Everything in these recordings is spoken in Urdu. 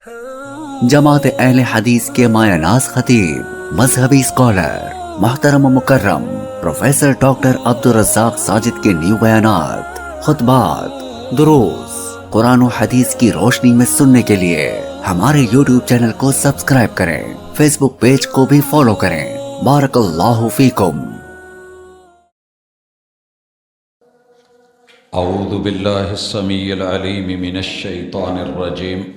جماعت اہل حدیث کے مایہ ناز خطیب، مذہبی اسکالر، محترم و مکرم پروفیسر ڈاکٹر عبدالرزاق ساجد کے نیو بیانات، خطبات، دروس قرآن و حدیث کی روشنی میں سننے کے لیے ہمارے یوٹیوب چینل کو سبسکرائب کریں، فیس بک پیج کو بھی فالو کریں۔ بارک اللہ فیکم۔ اعوذ باللہ السمیع العلیم من الشیطان الرجیم۔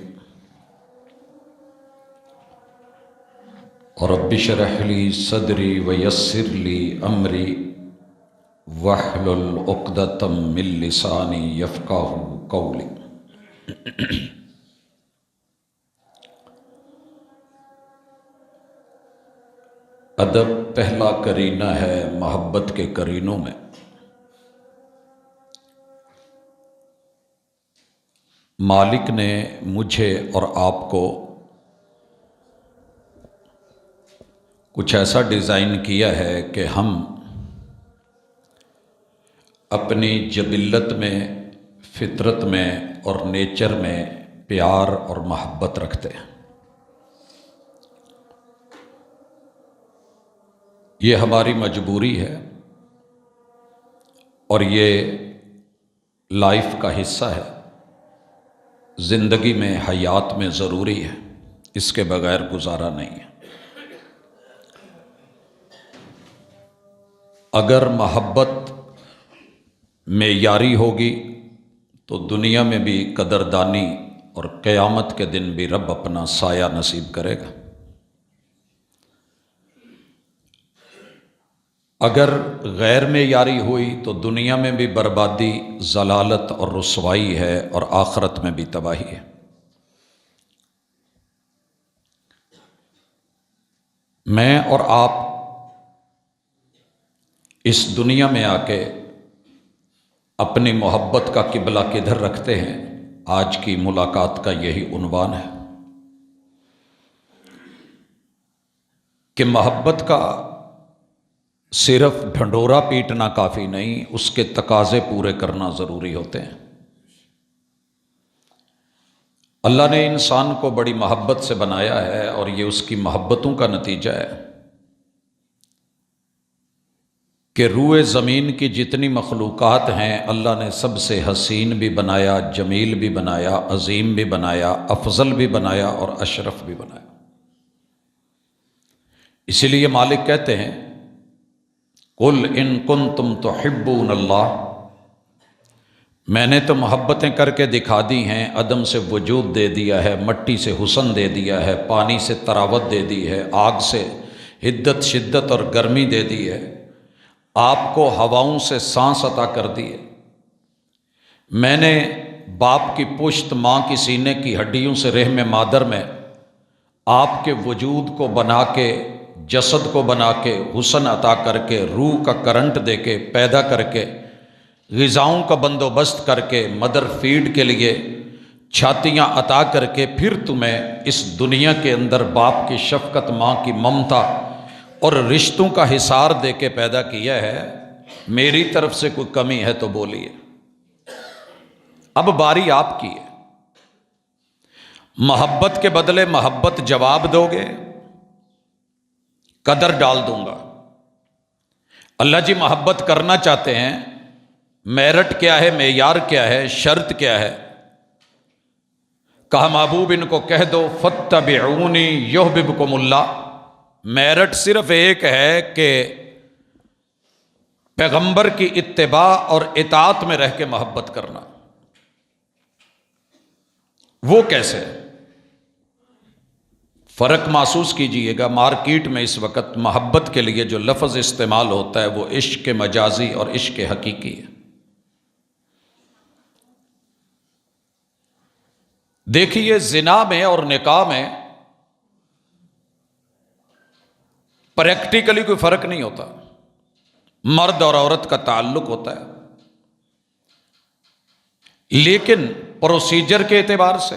رب اشرح لی صدری ویسر لی امری واحلل عقدۃ من لسانی یفقہوا قولی۔ ادب پہلا کرینہ ہے محبت کے کرینوں میں۔ مالک نے مجھے اور آپ کو کچھ ایسا ڈیزائن کیا ہے کہ ہم اپنی جبلت میں، فطرت میں اور نیچر میں پیار اور محبت رکھتے ہیں۔ یہ ہماری مجبوری ہے اور یہ لائف کا حصہ ہے، زندگی میں، حیات میں ضروری ہے، اس کے بغیر گزارا نہیں ہے۔ اگر محبت معیاری ہوگی تو دنیا میں بھی قدردانی اور قیامت کے دن بھی رب اپنا سایہ نصیب کرے گا۔ اگر غیر معیاری ہوئی تو دنیا میں بھی بربادی، ضلالت اور رسوائی ہے اور آخرت میں بھی تباہی ہے۔ میں اور آپ اس دنیا میں آ کے اپنی محبت کا قبلہ کدھر رکھتے ہیں، آج کی ملاقات کا یہی عنوان ہے کہ محبت کا صرف ڈھنڈورا پیٹنا کافی نہیں، اس کے تقاضے پورے کرنا ضروری ہوتے ہیں۔ اللہ نے انسان کو بڑی محبت سے بنایا ہے اور یہ اس کی محبتوں کا نتیجہ ہے کہ روئے زمین کی جتنی مخلوقات ہیں اللہ نے سب سے حسین بھی بنایا، جمیل بھی بنایا، عظیم بھی بنایا، افضل بھی بنایا اور اشرف بھی بنایا۔ اسی لیے مالک کہتے ہیں قُلْ إِن كُنتُمْ تُحِبُّونَ اللَّهَ، میں نے تو محبتیں کر کے دکھا دی ہیں، عدم سے وجود دے دیا ہے، مٹی سے حسن دے دیا ہے، پانی سے تراوت دے دی ہے، آگ سے حدت، شدت اور گرمی دے دی ہے، آپ کو ہواؤں سے سانس عطا کر دی ہے۔ میں نے باپ کی پشت، ماں کی سینے کی ہڈیوں سے رحم مادر میں آپ کے وجود کو بنا کے، جسد کو بنا کے، حسن عطا کر کے، روح کا کرنٹ دے کے، پیدا کر کے، غذاؤں کا بندوبست کر کے، مدر فیڈ کے لیے چھاتیاں عطا کر کے، پھر تمہیں اس دنیا کے اندر باپ کی شفقت، ماں کی ممتا اور رشتوں کا حصار دے کے پیدا کیا ہے۔ میری طرف سے کوئی کمی ہے تو بولیے۔ اب باری آپ کی ہے، محبت کے بدلے محبت جواب دو گے، قدر ڈال دوں گا۔ اللہ جی محبت کرنا چاہتے ہیں، میرٹ کیا ہے، معیار کیا ہے، شرط کیا ہے؟ کہا محبوب ان کو کہہ دو فاتبعونی یحببکم اللہ۔ میرٹ صرف ایک ہے کہ پیغمبر کی اتباع اور اطاعت میں رہ کے محبت کرنا۔ وہ کیسے؟ فرق محسوس کیجئے گا، مارکیٹ میں اس وقت محبت کے لیے جو لفظ استعمال ہوتا ہے وہ عشق مجازی اور عشق حقیقی ہے۔ دیکھیے زنا میں اور نکاح میں پریکٹیکلی کوئی فرق نہیں ہوتا، مرد اور عورت کا تعلق ہوتا ہے، لیکن پروسیجر کے اعتبار سے،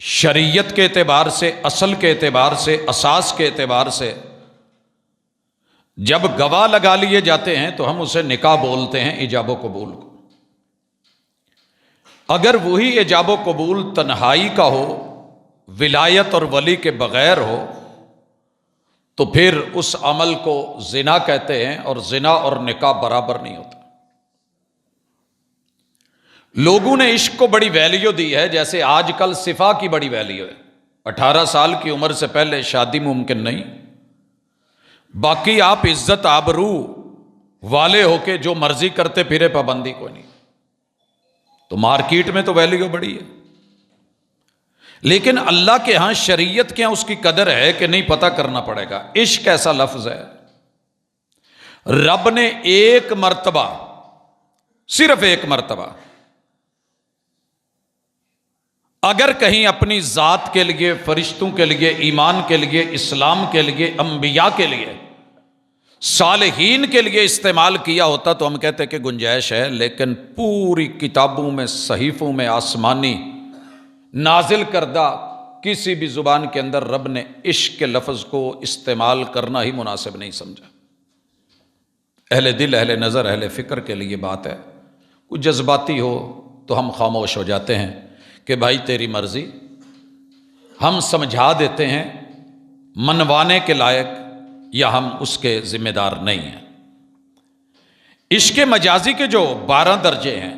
شریعت کے اعتبار سے، اصل کے اعتبار سے، اساس کے اعتبار سے جب گواہ لگا لیے جاتے ہیں تو ہم اسے نکاح بولتے ہیں، ایجاب و قبول کو۔ اگر وہی ایجاب و قبول تنہائی کا ہو ولایت اور ولی کے بغیر ہو تو پھر اس عمل کو زنا کہتے ہیں، اور زنا اور نکاح برابر نہیں ہوتا۔ لوگوں نے عشق کو بڑی ویلیو دی ہے، جیسے آج کل صفا کی بڑی ویلیو ہے۔ 18 سال کی عمر سے پہلے شادی ممکن نہیں، باقی آپ عزت آبرو والے ہو کے جو مرضی کرتے پھرے، پابندی کوئی نہیں۔ تو مارکیٹ میں تو ویلیو بڑی ہے، لیکن اللہ کے ہاں شریعت کیا اس کی قدر ہے کہ نہیں، پتہ کرنا پڑے گا۔ عشق ایسا لفظ ہے، رب نے ایک مرتبہ، صرف ایک مرتبہ، اگر کہیں اپنی ذات کے لیے، فرشتوں کے لیے، ایمان کے لیے، اسلام کے لیے، انبیاء کے لیے، صالحین کے لیے استعمال کیا ہوتا تو ہم کہتے کہ گنجائش ہے، لیکن پوری کتابوں میں، صحیفوں میں، آسمانی نازل کردہ کسی بھی زبان کے اندر رب نے عشق کے لفظ کو استعمال کرنا ہی مناسب نہیں سمجھا۔ اہل دل، اہل نظر، اہل فکر کے لیے بات ہے، کچھ جذباتی ہو تو ہم خاموش ہو جاتے ہیں کہ بھائی تیری مرضی، ہم سمجھا دیتے ہیں، منوانے کے لائق یا ہم اس کے ذمہ دار نہیں ہیں۔ عشق مجازی کے جو 12 درجے ہیں،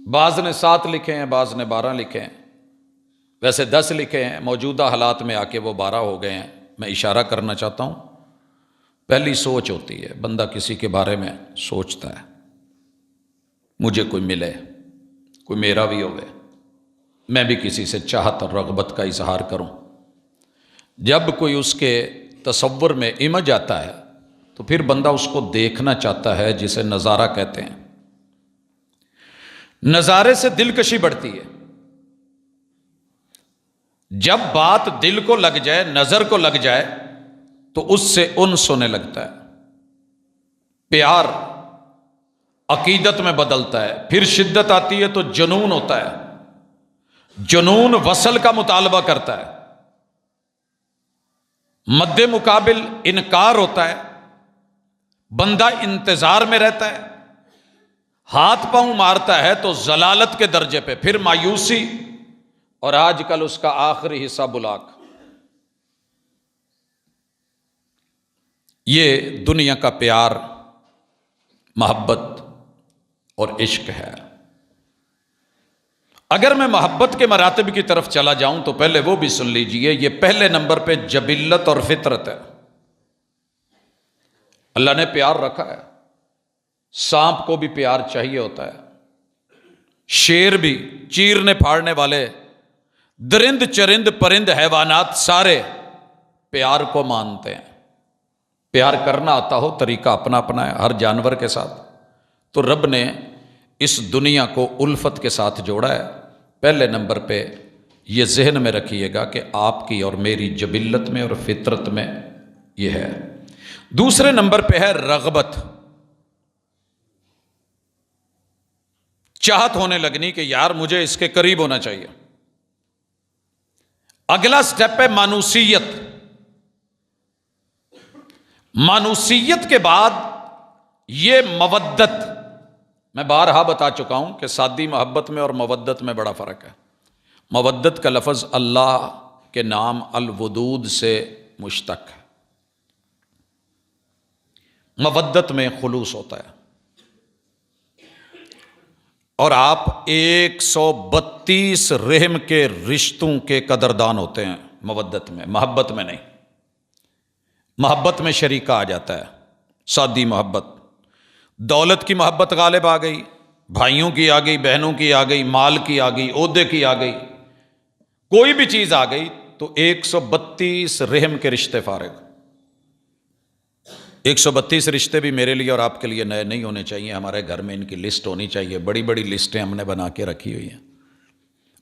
بعض نے 7 لکھے ہیں، بعض نے 12 لکھے ہیں، ویسے 10 لکھے ہیں، موجودہ حالات میں آ کے وہ 12 ہو گئے ہیں۔ میں اشارہ کرنا چاہتا ہوں، پہلی سوچ ہوتی ہے، بندہ کسی کے بارے میں سوچتا ہے، مجھے کوئی ملے، کوئی میرا بھی ہوئے، میں بھی کسی سے چاہت اور رغبت کا اظہار کروں۔ جب کوئی اس کے تصور میں امیج آتا ہے تو پھر بندہ اس کو دیکھنا چاہتا ہے، جسے نظارہ کہتے ہیں۔ نظارے سے دلکشی بڑھتی ہے، جب بات دل کو لگ جائے، نظر کو لگ جائے تو اس سے انس ہونے لگتا ہے، پیار عقیدت میں بدلتا ہے، پھر شدت آتی ہے تو جنون ہوتا ہے، جنون وصل کا مطالبہ کرتا ہے، مد مقابل انکار ہوتا ہے، بندہ انتظار میں رہتا ہے، ہاتھ پاؤں مارتا ہے تو ضلالت کے درجے پہ، پھر مایوسی، اور آج کل اس کا آخری حصہ بلاک۔ یہ دنیا کا پیار، محبت اور عشق ہے۔ اگر میں محبت کے مراتب کی طرف چلا جاؤں تو پہلے وہ بھی سن لیجئے، یہ پہلے نمبر پہ جبلت اور فطرت ہے۔ اللہ نے پیار رکھا ہے، سانپ کو بھی پیار چاہیے ہوتا ہے، شیر بھی، چیرنے پھاڑنے والے، درند چرند پرند حیوانات سارے پیار کو مانتے ہیں۔ پیار کرنا آتا ہو، طریقہ اپنا اپنا ہے ہر جانور کے ساتھ، تو رب نے اس دنیا کو الفت کے ساتھ جوڑا ہے۔ پہلے نمبر پہ یہ ذہن میں رکھیے گا کہ آپ کی اور میری جبلت میں اور فطرت میں یہ ہے۔ دوسرے نمبر پہ ہے رغبت، چاہت ہونے لگنی کہ یار مجھے اس کے قریب ہونا چاہیے۔ اگلا سٹیپ ہے مانوسیت۔ مانوسیت کے بعد یہ مودت۔ میں بارہا بتا چکا ہوں کہ سادی محبت میں اور مودت میں بڑا فرق ہے۔ مودت کا لفظ اللہ کے نام الودود سے مشتق ہے۔ مودت میں خلوص ہوتا ہے، اور آپ 132 رحم کے رشتوں کے قدردان ہوتے ہیں مودت میں، محبت میں نہیں۔ محبت میں شریکہ آ جاتا ہے، سادی محبت۔ دولت کی محبت غالب آ گئی، بھائیوں کی آ گئی، بہنوں کی آ گئی، مال کی آ گئی، عہدے کی آ گئی، کوئی بھی چیز آ گئی تو 132 رحم کے رشتے فارغ۔ 132 رشتے بھی میرے لیے اور آپ کے لیے نئے نہیں ہونے چاہیے، ہمارے گھر میں ان کی لسٹ ہونی چاہیے، بڑی بڑی لسٹیں ہم نے بنا کے رکھی ہوئی ہیں۔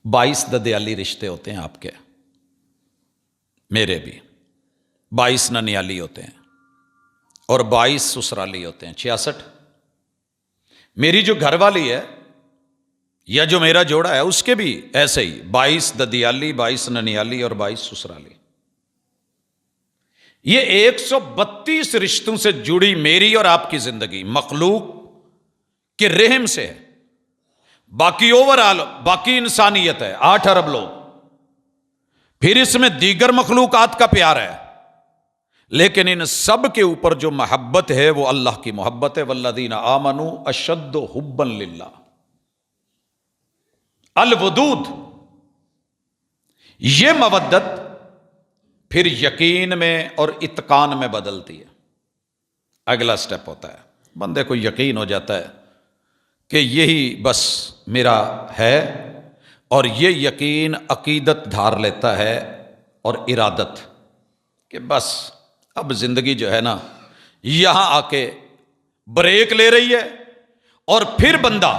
22 ددیالی رشتے ہوتے ہیں آپ کے، میرے بھی 22 ننیالی ہوتے ہیں، اور 22 سسرالی ہوتے ہیں، 66۔ میری جو گھر والی ہے یا جو میرا جوڑا ہے اس کے بھی ایسے ہی 22 ددیالی، 22 ننیالی اور 22 سسرالی۔ یہ 132 رشتوں سے جڑی میری اور آپ کی زندگی مخلوق کے رحم سے ہے۔ باقی اوورآل باقی انسانیت ہے 8 ارب لوگ، پھر اس میں دیگر مخلوقات کا پیار ہے، لیکن ان سب کے اوپر جو محبت ہے وہ اللہ کی محبت ہے۔ والذین آمنوا اشد حبا للہ، الودود۔ یہ مودت پھر یقین میں اور اتقان میں بدلتی ہے۔ اگلا سٹیپ ہوتا ہے، بندے کو یقین ہو جاتا ہے کہ یہی بس میرا ہے، اور یہ یقین عقیدت دھار لیتا ہے اور ارادت، کہ بس اب زندگی جو ہے نا یہاں آ کے بریک لے رہی ہے، اور پھر بندہ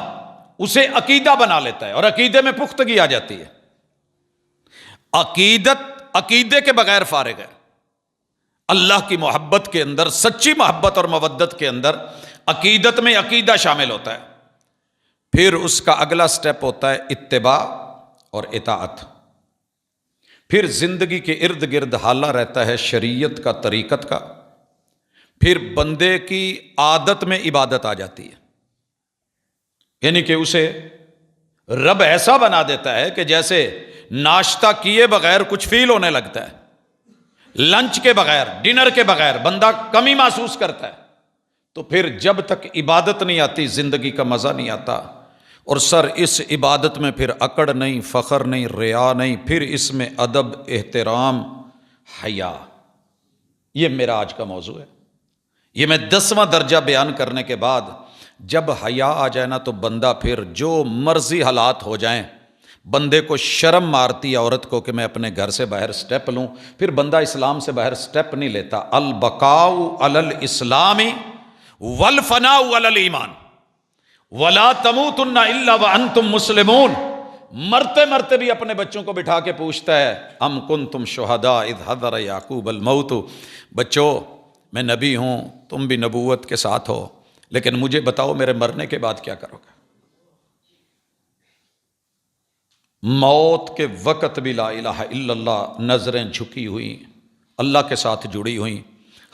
اسے عقیدہ بنا لیتا ہے، اور عقیدے میں پختگی آ جاتی ہے۔ عقیدے کے بغیر فارغ ہے۔ اللہ کی محبت کے اندر، سچی محبت اور مودت کے اندر عقیدت میں عقیدہ شامل ہوتا ہے۔ پھر اس کا اگلا سٹیپ ہوتا ہے اتباع اور اطاعت۔ پھر زندگی کے ارد گرد حالہ رہتا ہے شریعت کا، طریقت کا۔ پھر بندے کی عادت میں عبادت آ جاتی ہے، یعنی کہ اسے رب ایسا بنا دیتا ہے کہ جیسے ناشتہ کیے بغیر کچھ فیل ہونے لگتا ہے، لنچ کے بغیر، ڈنر کے بغیر بندہ کمی محسوس کرتا ہے۔ تو پھر جب تک عبادت نہیں آتی زندگی کا مزہ نہیں آتا، اور سر اس عبادت میں پھر اکڑ نہیں، فخر نہیں، ریا نہیں، پھر اس میں ادب، احترام، حیا۔ یہ میرا آج کا موضوع ہے۔ یہ میں 10واں درجہ بیان کرنے کے بعد جب حیا آ جائے نا تو بندہ پھر جو مرضی حالات ہو جائیں، بندے کو شرم مارتی ہے عورت کو کہ میں اپنے گھر سے باہر سٹیپ لوں، پھر بندہ اسلام سے باہر سٹیپ نہیں لیتا۔ البقاء علی الاسلام والفناء علی الایمان ولا تموتن الا وانتم مسلمون۔ مرتے مرتے بھی اپنے بچوں کو بٹھا کے پوچھتا ہے ام کنتم شہداء اذ حضر یعقوب الموت، بچوں میں نبی ہوں، تم بھی نبوت کے ساتھ ہو، لیکن مجھے بتاؤ میرے مرنے کے بعد کیا کرو گے؟ موت کے وقت بھی لا الہ الا اللہ، نظریں جھکی ہوئی، اللہ کے ساتھ جڑی ہوئی،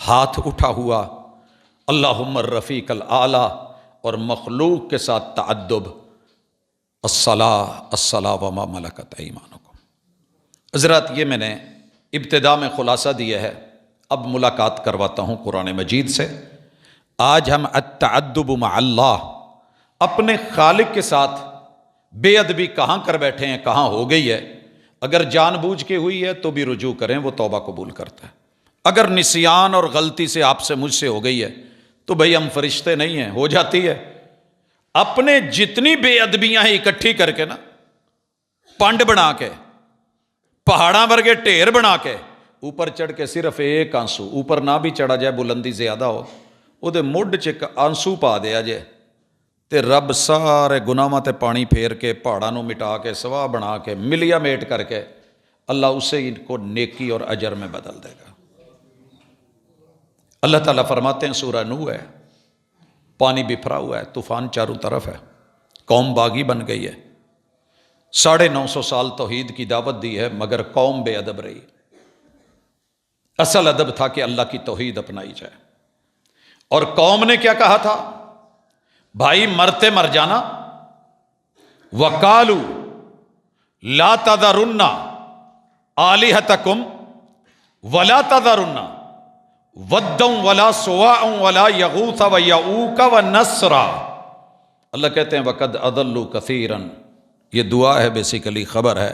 ہاتھ اٹھا ہوا، اللہم الرفیق الاعلی، اور مخلوق کے ساتھ تعدب، الصلاۃ وما ملکت ایمانکم۔ حضرات یہ میں نے ابتدا میں خلاصہ دیا ہے، اب ملاقات کرواتا ہوں قرآن مجید سے۔ آج ہم التعدب مع اللہ، اپنے خالق کے ساتھ بے ادبی کہاں کر بیٹھے ہیں، کہاں ہو گئی ہے۔ اگر جان بوجھ کے ہوئی ہے تو بھی رجوع کریں، وہ توبہ قبول کرتا ہے۔ اگر نسیان اور غلطی سے آپ سے مجھ سے ہو گئی ہے تو بھئی ہم فرشتے نہیں ہیں، ہو جاتی ہے۔ اپنے جتنی بے ادبیاں ہیں اکٹھی کر کے نا، پانڈ بنا کے، پہاڑاں ورگے ڈھیر بنا کے، اوپر چڑھ کے صرف ایک آنسو، اوپر نہ بھی چڑھا جائے بلندی زیادہ ہو، وہ دے مڈ چک آنسو پا دیا جائے تے رب سارے گناہاں تے پانی پھیر کے، پہاڑاں نو مٹا کے، سواہ بنا کے، ملیا میٹ کر کے، اللہ اسے ان کو نیکی اور اجر میں بدل دے گا۔ اللہ تعالیٰ فرماتے ہیں، سورہ نوح ہے، پانی بکھرا ہوا ہے، طوفان چاروں طرف ہے، قوم باغی بن گئی ہے، 950 سال توحید کی دعوت دی ہے، مگر قوم بے ادب رہی۔ اصل ادب تھا کہ اللہ کی توحید اپنائی جائے، اور قوم نے کیا کہا تھا؟ بھائی مرتے مر جانا، وَقَالُوا لَا تَذَرُنَّ آلِهَتَكُمْ وَلَا تَذَرُنَّ وَدًّا وَلَا سُوَاعًا وَلَا يَغُوثَ وَيَعُوقَ وَنَسْرًا۔ اللہ کہتے ہیں وَقَدْ أَضَلُّوا كَثِيرًا، یہ دعا ہے، بیسیکلی خبر ہے،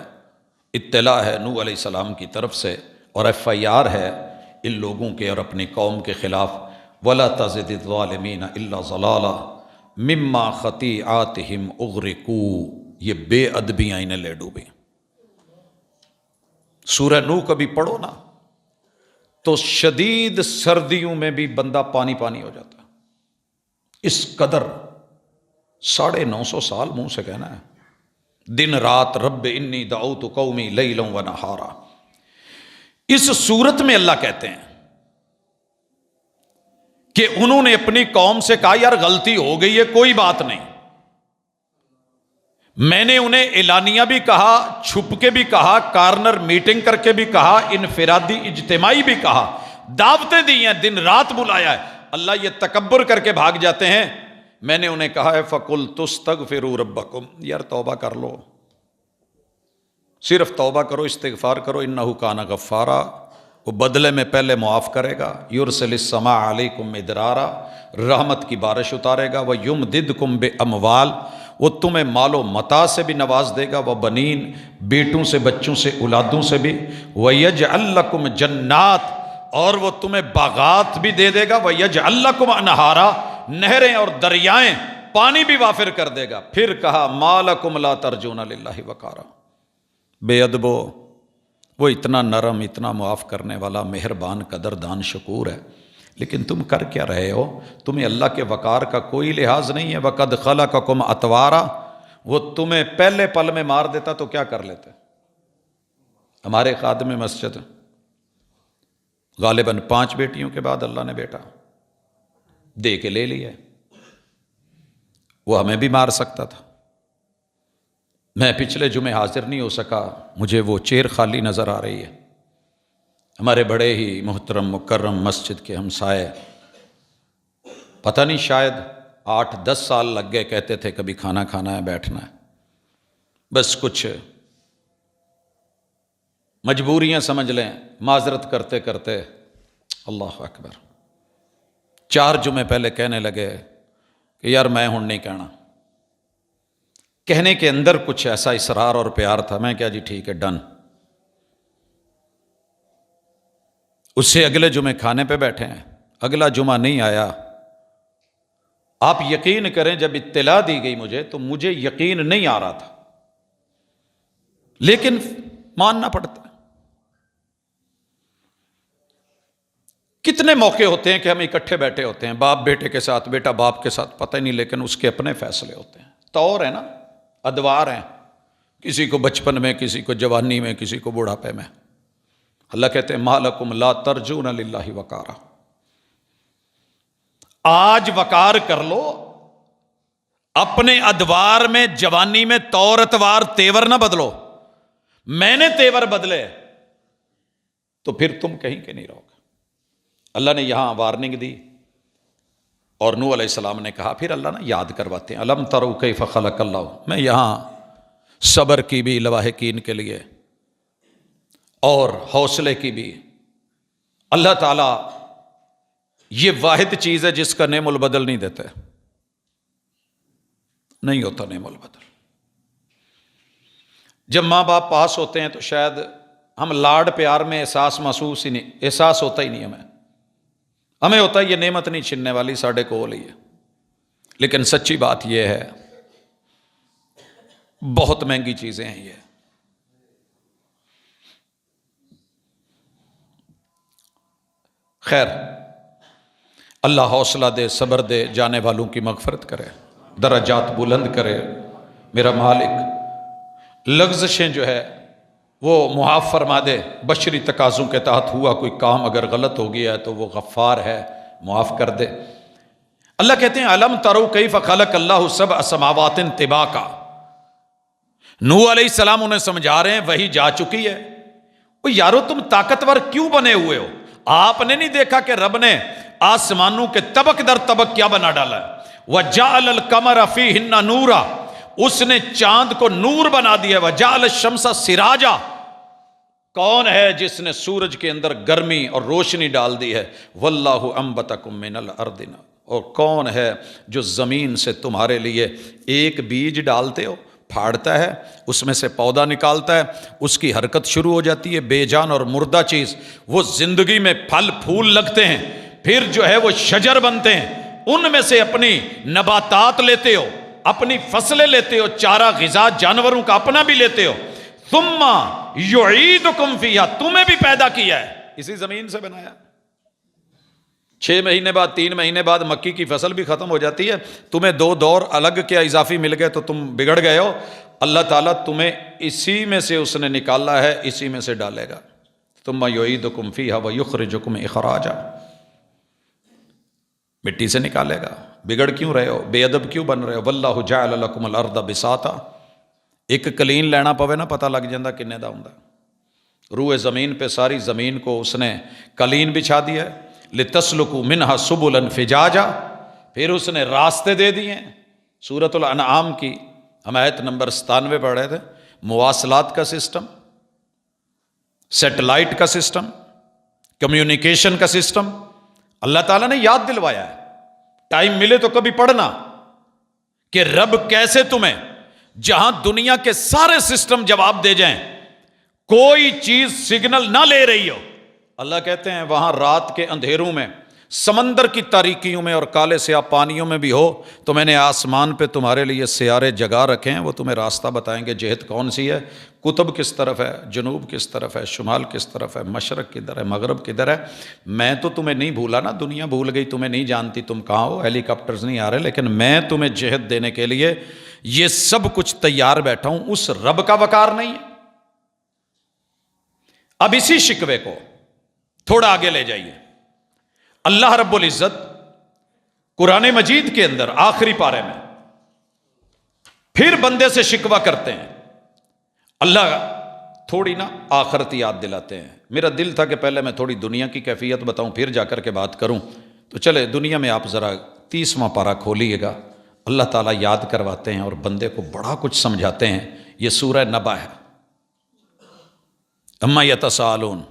اطلاع ہے نوح علیہ السلام کی طرف سے، اور FIR ہے ان لوگوں کے اور اپنی قوم کے خلاف۔ وَلَا تَزِدِ الظَّالِمِينَ إِلَّا ضَلَالًا مِمَّا خَطِيئَاتِهِمْ أُغْرِقُوا، یہ بے ادبیاں انہیں لے ڈوبی۔ سورہ نوح کبھی پڑھو نا تو شدید سردیوں میں بھی بندہ پانی پانی ہو جاتا ہے، اس قدر 950 سال منہ سے کہنا ہے، دن رات رب انی دعوت قومی لیلا و نہارا۔ اس صورت میں اللہ کہتے ہیں کہ انہوں نے اپنی قوم سے کہا یار غلطی ہو گئی ہے، کوئی بات نہیں۔ میں نے انہیں اعلانیہ بھی کہا، چھپ کے بھی کہا، کارنر میٹنگ کر کے بھی کہا، انفرادی اجتماعی بھی کہا، دعوتیں دی ہیں، دن رات بلایا ہے۔ اللہ یہ تکبر کر کے بھاگ جاتے ہیں۔ میں نے انہیں کہا ہے فَقُلْتُ اسْتَغْفِرُوا رَبَّكُمْ، یار توبہ کر لو، صرف توبہ کرو، استغفار کرو، انہ کان غفارا، وہ بدلے میں پہلے معاف کرے گا، یرسل السماء علیکم مدرارا، رحمت کی بارش اتارے گا، ویمددکم باموال، وہ تمہیں مال و متاع سے بھی نواز دے گا، وبنین، بیٹوں سے، بچوں سے، اولادوں سے بھی، ویجعل لکم جنات، اور وہ تمہیں باغات بھی دے دے گا، ویجعل لکم انہارا، نہریں اور دریائیں، پانی بھی وافر کر دے گا۔ پھر کہا ما لکم لا ترجون للہ وقارا، بے ادبو، وہ اتنا نرم، اتنا معاف کرنے والا، مہربان، قدردان، شکور ہے، لیکن تم کر کیا رہے ہو؟ تمہیں اللہ کے وقار کا کوئی لحاظ نہیں ہے۔ وَقَدْ خَلَقَكُمْ أَطْوَارًا، وہ تمہیں پہلے پل میں مار دیتا تو کیا کر لیتے؟ ہمارے خادم مسجد غالباً 5 بیٹیوں کے بعد اللہ نے بیٹا دے کے لے لیا، وہ ہمیں بھی مار سکتا تھا۔ میں پچھلے جمعے حاضر نہیں ہو سکا، مجھے وہ چیئر خالی نظر آ رہی ہے۔ ہمارے بڑے ہی محترم مکرم مسجد کے ہمسائے، پتہ نہیں شاید 8-10 سال لگ گئے، کہتے تھے کبھی کھانا کھانا ہے، بیٹھنا ہے، بس کچھ مجبوریاں سمجھ لیں، معذرت کرتے کرتے اللہ اکبر 4 جمعے پہلے کہنے لگے کہ یار میں ہوں نہیں کہنا، کہنے کے اندر کچھ ایسا اصرار اور پیار تھا۔ میں کیا جی ٹھیک ہے، ڈن۔ اس سے اگلے جمعے کھانے پہ بیٹھے ہیں، اگلا جمعہ نہیں آیا۔ آپ یقین کریں جب اطلاع دی گئی مجھے، تو مجھے یقین نہیں آ رہا تھا، لیکن ماننا پڑتا ہے۔ کتنے موقع ہوتے ہیں کہ ہم اکٹھے بیٹھے ہوتے ہیں، باپ بیٹے کے ساتھ، بیٹا باپ کے ساتھ، پتہ ہی نہیں، لیکن اس کے اپنے فیصلے ہوتے ہیں، طور ہے نا، ادوار ہیں، کسی کو بچپن میں، کسی کو جوانی میں، کسی کو بوڑھاپے میں۔ اللہ کہتے ہیں ما لکم لا ترجون للہ وقارا، آج وقار کر لو، اپنے ادوار میں، جوانی میں طور اتوار تیور نہ بدلو۔ میں نے تیور بدلے تو پھر تم کہیں کے نہیں رہو گے۔ اللہ نے یہاں وارننگ دی، اور نوح علیہ السلام نے کہا، پھر اللہ نے یاد کرواتے ہیں، الم تروا کیف خلق اللہ۔ میں یہاں صبر کی بھی لواحقین کے لیے اور حوصلے کی بھی، اللہ تعالیٰ یہ واحد چیز ہے جس کا نعم البدل نہیں دیتے، نہیں ہوتا نعم البدل۔ جب ماں باپ پاس ہوتے ہیں تو شاید ہم لاڈ پیار میں احساس ہوتا ہی نہیں ہمیں ہوتا ہے یہ نعمت نہیں چھننے والی، ساڑھے کول ہی ہے، لیکن سچی بات یہ ہے بہت مہنگی چیزیں ہیں یہ۔ خیر، اللہ حوصلہ دے، صبر دے، جانے والوں کی مغفرت کرے، درجات بلند کرے میرا مالک۔ لغزشیں جو ہے وہ معاف فرما دے، بشری تقاضوں کے تحت ہوا کوئی کام اگر غلط ہو گیا ہے تو وہ غفار ہے، معاف کر دے۔ اللہ کہتے ہیں الم تروا کیف خلق اللہ سبع سماوات طباقا۔ نوح علیہ السلام انہیں سمجھا رہے ہیں، وہی جا چکی ہے، وہ یارو تم طاقتور کیوں بنے ہوئے ہو؟ آپ نے نہیں دیکھا کہ رب نے آسمانوں کے طبق در طبق کیا بنا ڈالا ہے؟ وَجَعَلَ الْقَمَرَ فِيهِنَّ نُورًا، اس نے چاند کو نور بنا دیا۔ وَجَعَلَ الشَّمْسَ سِرَاجًا، کون ہے جس نے سورج کے اندر گرمی اور روشنی ڈال دی ہے؟ وَاللَّهُ أَنبَتَكُم مِّنَ الْأَرْضِ، اور کون ہے جو زمین سے تمہارے لیے ایک بیج ڈالتے ہو، پھاڑتا ہے، اس میں سے پودا نکالتا ہے، اس کی حرکت شروع ہو جاتی ہے، بے جان اور مردہ چیز، وہ زندگی میں پھل پھول لگتے ہیں، پھر جو ہے وہ شجر بنتے ہیں، ان میں سے اپنی نباتات لیتے ہو، اپنی فصلیں لیتے ہو، چارہ غذا جانوروں کا اپنا بھی لیتے ہو۔ ثم یعیدکم فیہا، تمہیں بھی پیدا کیا ہے، اسی زمین سے بنایا۔ 6 مہینے بعد، 3 مہینے بعد مکی کی فصل بھی ختم ہو جاتی ہے، تمہیں 2 دور الگ کیا اضافی مل گئے تو تم بگڑ گئے ہو۔ اللہ تعالیٰ تمہیں اسی میں سے اس نے نکالا ہے، اسی میں سے ڈالے گا۔ ثم یعیدکم فیہا ویخرجکم اخراجا، مٹی سے نکالے گا۔ بگڑ کیوں رہے ہو؟ بے ادب کیوں بن رہے ہو؟ واللہ جعل لکم الارض بساطا، ایک کلین لینا پوے نا پتہ لگ جاندہ کنے دا ہوندا۔ روئے زمین پہ ساری زمین کو اس نے کلین بچھا دیا ہے، لِتَسْلُكُوا مِنْهَا سُبُلًا فِجَاجًا، پھر اس نے راستے دے دیے ہیں۔ سورۃ الانعام کی ہم آیت نمبر 97 پڑھ رہے تھے، مواصلات کا سسٹم، سیٹلائٹ کا سسٹم، کمیونیکیشن کا سسٹم اللہ تعالیٰ نے یاد دلوایا ہے. ٹائم ملے تو کبھی پڑھنا کہ رب کیسے تمہیں جہاں دنیا کے سارے سسٹم جواب دے جائیں، کوئی چیز سگنل نہ لے رہی ہو، اللہ کہتے ہیں وہاں رات کے اندھیروں میں، سمندر کی تاریکیوں میں اور کالے سیاہ پانیوں میں بھی ہو تو میں نے آسمان پہ تمہارے لیے سیارے جگا رکھے ہیں، وہ تمہیں راستہ بتائیں گے جہت کون سی ہے، قطب کس طرف ہے، جنوب کس طرف ہے، شمال کس طرف ہے، مشرق کدھر ہے، مغرب کدھر ہے. میں تو تمہیں نہیں بھولا نا، دنیا بھول گئی، تمہیں نہیں جانتی تم کہاں ہو، ہیلی کاپٹرز نہیں آ رہے، لیکن میں تمہیں جہت دینے کے لیے یہ سب کچھ تیار بیٹھا ہوں. اس رب کا وقار نہیں ہے. اب اسی شکوے کو تھوڑا آگے لے جائیے. اللہ رب العزت قرآن مجید کے اندر آخری پارے میں پھر بندے سے شکوہ کرتے ہیں. اللہ تھوڑی نا آخرت یاد دلاتے ہیں. میرا دل تھا کہ پہلے میں تھوڑی دنیا کی کیفیت بتاؤں پھر جا کر کے بات کروں، تو چلے دنیا میں آپ ذرا 30واں پارہ کھولیے گا. اللہ تعالیٰ یاد کرواتے ہیں اور بندے کو بڑا کچھ سمجھاتے ہیں. یہ سورہ نبا ہے. اما یتساءلون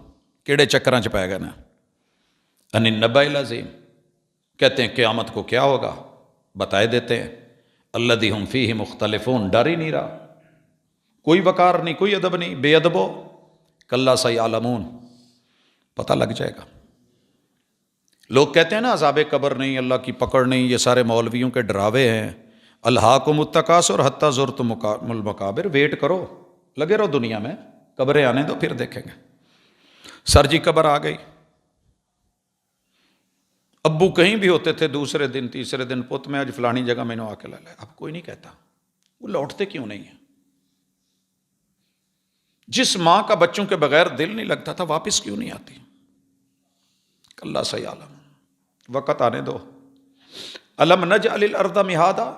کیڑے چکراں چ پائے گا نا ان النبأ العظیم، کہتے ہیں قیامت کو کیا ہوگا بتائے دیتے ہیں. الذی ہم فیہ مختلفون، ڈر ہی نہیں رہا، کوئی وقار نہیں، کوئی ادب نہیں، بے ادبو. کلا سیعلمون، پتہ لگ جائے گا. لوگ کہتے ہیں نا عذاب قبر نہیں، اللہ کی پکڑ نہیں، یہ سارے مولویوں کے ڈراوے ہیں. الہاکم التکاثر حتی زرتم المقابر. ویٹ کرو، لگے رہو دنیا میں، قبریں آنے دو پھر دیکھیں گے. سر جی قبر آ گئی. ابو کہیں بھی ہوتے تھے، دوسرے دن تیسرے دن پت میں آج فلانی جگہ میں نے آ کے لے لیا. اب کوئی نہیں کہتا. وہ لوٹتے کیوں نہیں ہیں؟ جس ماں کا بچوں کے بغیر دل نہیں لگتا تھا واپس کیوں نہیں آتی؟ کلا سیعلم، وقت آنے دو. الم نجعل الارض مہادا،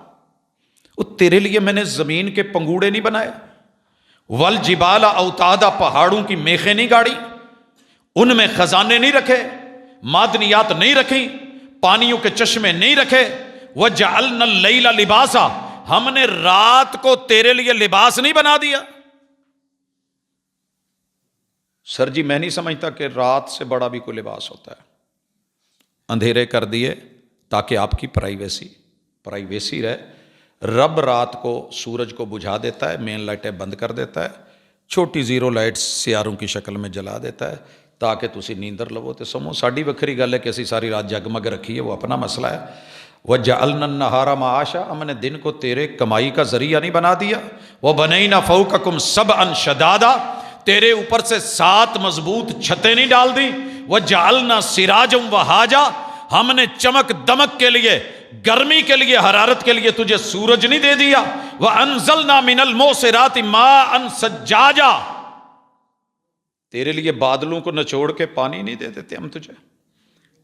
وہ تیرے لیے میں نے زمین کے پنگوڑے نہیں بنائے. والجبال اوتادا، پہاڑوں کی میخیں نہیں گاڑی، ان میں خزانے نہیں رکھے، معدنیات نہیں رکھی، پانیوں کے چشمے نہیں رکھے. وجعلنا اللیل لباسا، ہم نے رات کو تیرے لیے لباس نہیں بنا دیا. سر جی میں نہیں سمجھتا کہ رات سے بڑا بھی کوئی لباس ہوتا ہے. اندھیرے کر دیے تاکہ آپ کی پرائیویسی رہے. رب رات کو سورج کو بجھا دیتا ہے، مین لائٹیں بند کر دیتا ہے، چھوٹی زیرو لائٹس سیاروں کی شکل میں جلا دیتا ہے تاکہ تسی نیندر لو. تے سمو ساڈی وکھری گل ہے کہ اسی ساری رات جگمگ رکھی ہے، وہ اپنا مسئلہ ہے. وَجَعَلْنَا النَّهَارَ مَعَاشًا، ہم نے دن کو تیرے کمائی کا ذریعہ نہیں بنا دیا. وَبَنَيْنَا فَوْقَكُمْ سَبْعًا شَدَادًا، تیرے اوپر سے 7 مضبوط چھتیں نہیں ڈال دی. وَجَعَلْنَا سِرَاجًا وَهَاجًا، ہم نے چمک دمک کے لیے، گرمی کے لیے، حرارت کے لیے تجھے سورج نہیں دے دیا. وَأَنزَلْنَا مِنَ الْمُعْصِرَاتِ مَاءً ثَجَّاجًا، تیرے لیے بادلوں کو نچوڑ کے پانی نہیں دے دیتے ہم تجھے.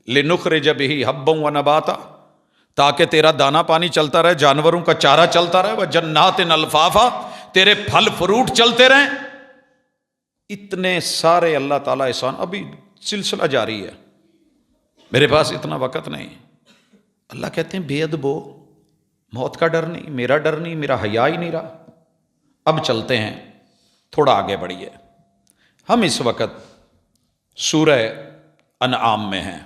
لِنُخْرِجَ بِهِ حَبًّا وَنَبَاتًا، تاکہ تیرا دانا پانی چلتا رہے، جانوروں کا چارہ چلتا رہے. وَجَنَّاتٍ الْفَافًا، تیرے پھل فروٹ چلتے رہیں. اتنے سارے اللہ تعالیٰ احسان، ابھی سلسلہ جاری ہے، میرے پاس اتنا وقت نہیں. اللہ کہتے ہیں بے ادبو، موت کا ڈر نہیں، میرا ڈر نہیں، میرا حیا ہی نہیں رہا. اب چلتے ہیں، تھوڑا آگے بڑھیے. ہم اس وقت سورہ انعام میں ہیں.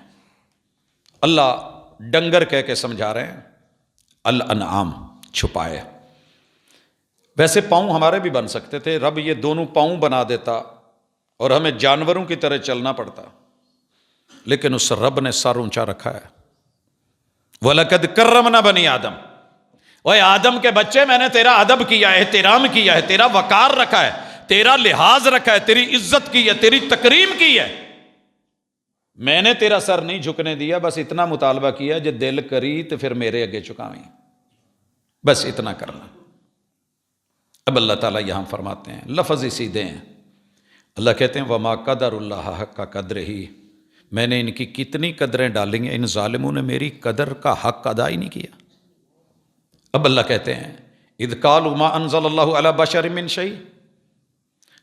اللہ ڈنگر کہہ کے سمجھا رہے ہیں، الانعام چھپائے. ویسے پاؤں ہمارے بھی بن سکتے تھے، رب یہ دونوں پاؤں بنا دیتا اور ہمیں جانوروں کی طرح چلنا پڑتا، لیکن اس رب نے سر اونچا رکھا ہے. وَلَقَدْ كَرَّمْنَا بَنِي آدم، اوے آدم کے بچے میں نے تیرا ادب کیا ہے، احترام کیا ہے، تیرا وقار رکھا ہے، تیرا لحاظ رکھا ہے، تیری عزت کی ہے، تیری تکریم کی ہے. میں نے تیرا سر نہیں جھکنے دیا، بس اتنا مطالبہ کیا جو دل کری تو پھر میرے اگے چکاویں، بس اتنا کرنا. اب اللہ تعالیٰ یہاں فرماتے ہیں، لفظ ہی سیدھے ہیں. اللہ کہتے ہیں وما قدر اللہ حق قدر ہی، میں نے ان کی کتنی قدریں ڈالیں گے، ان ظالموں نے میری قدر کا حق ادا ہی نہیں کیا. اب اللہ کہتے ہیں اذ قالوا ما انزل اللہ علی بشر من شیء.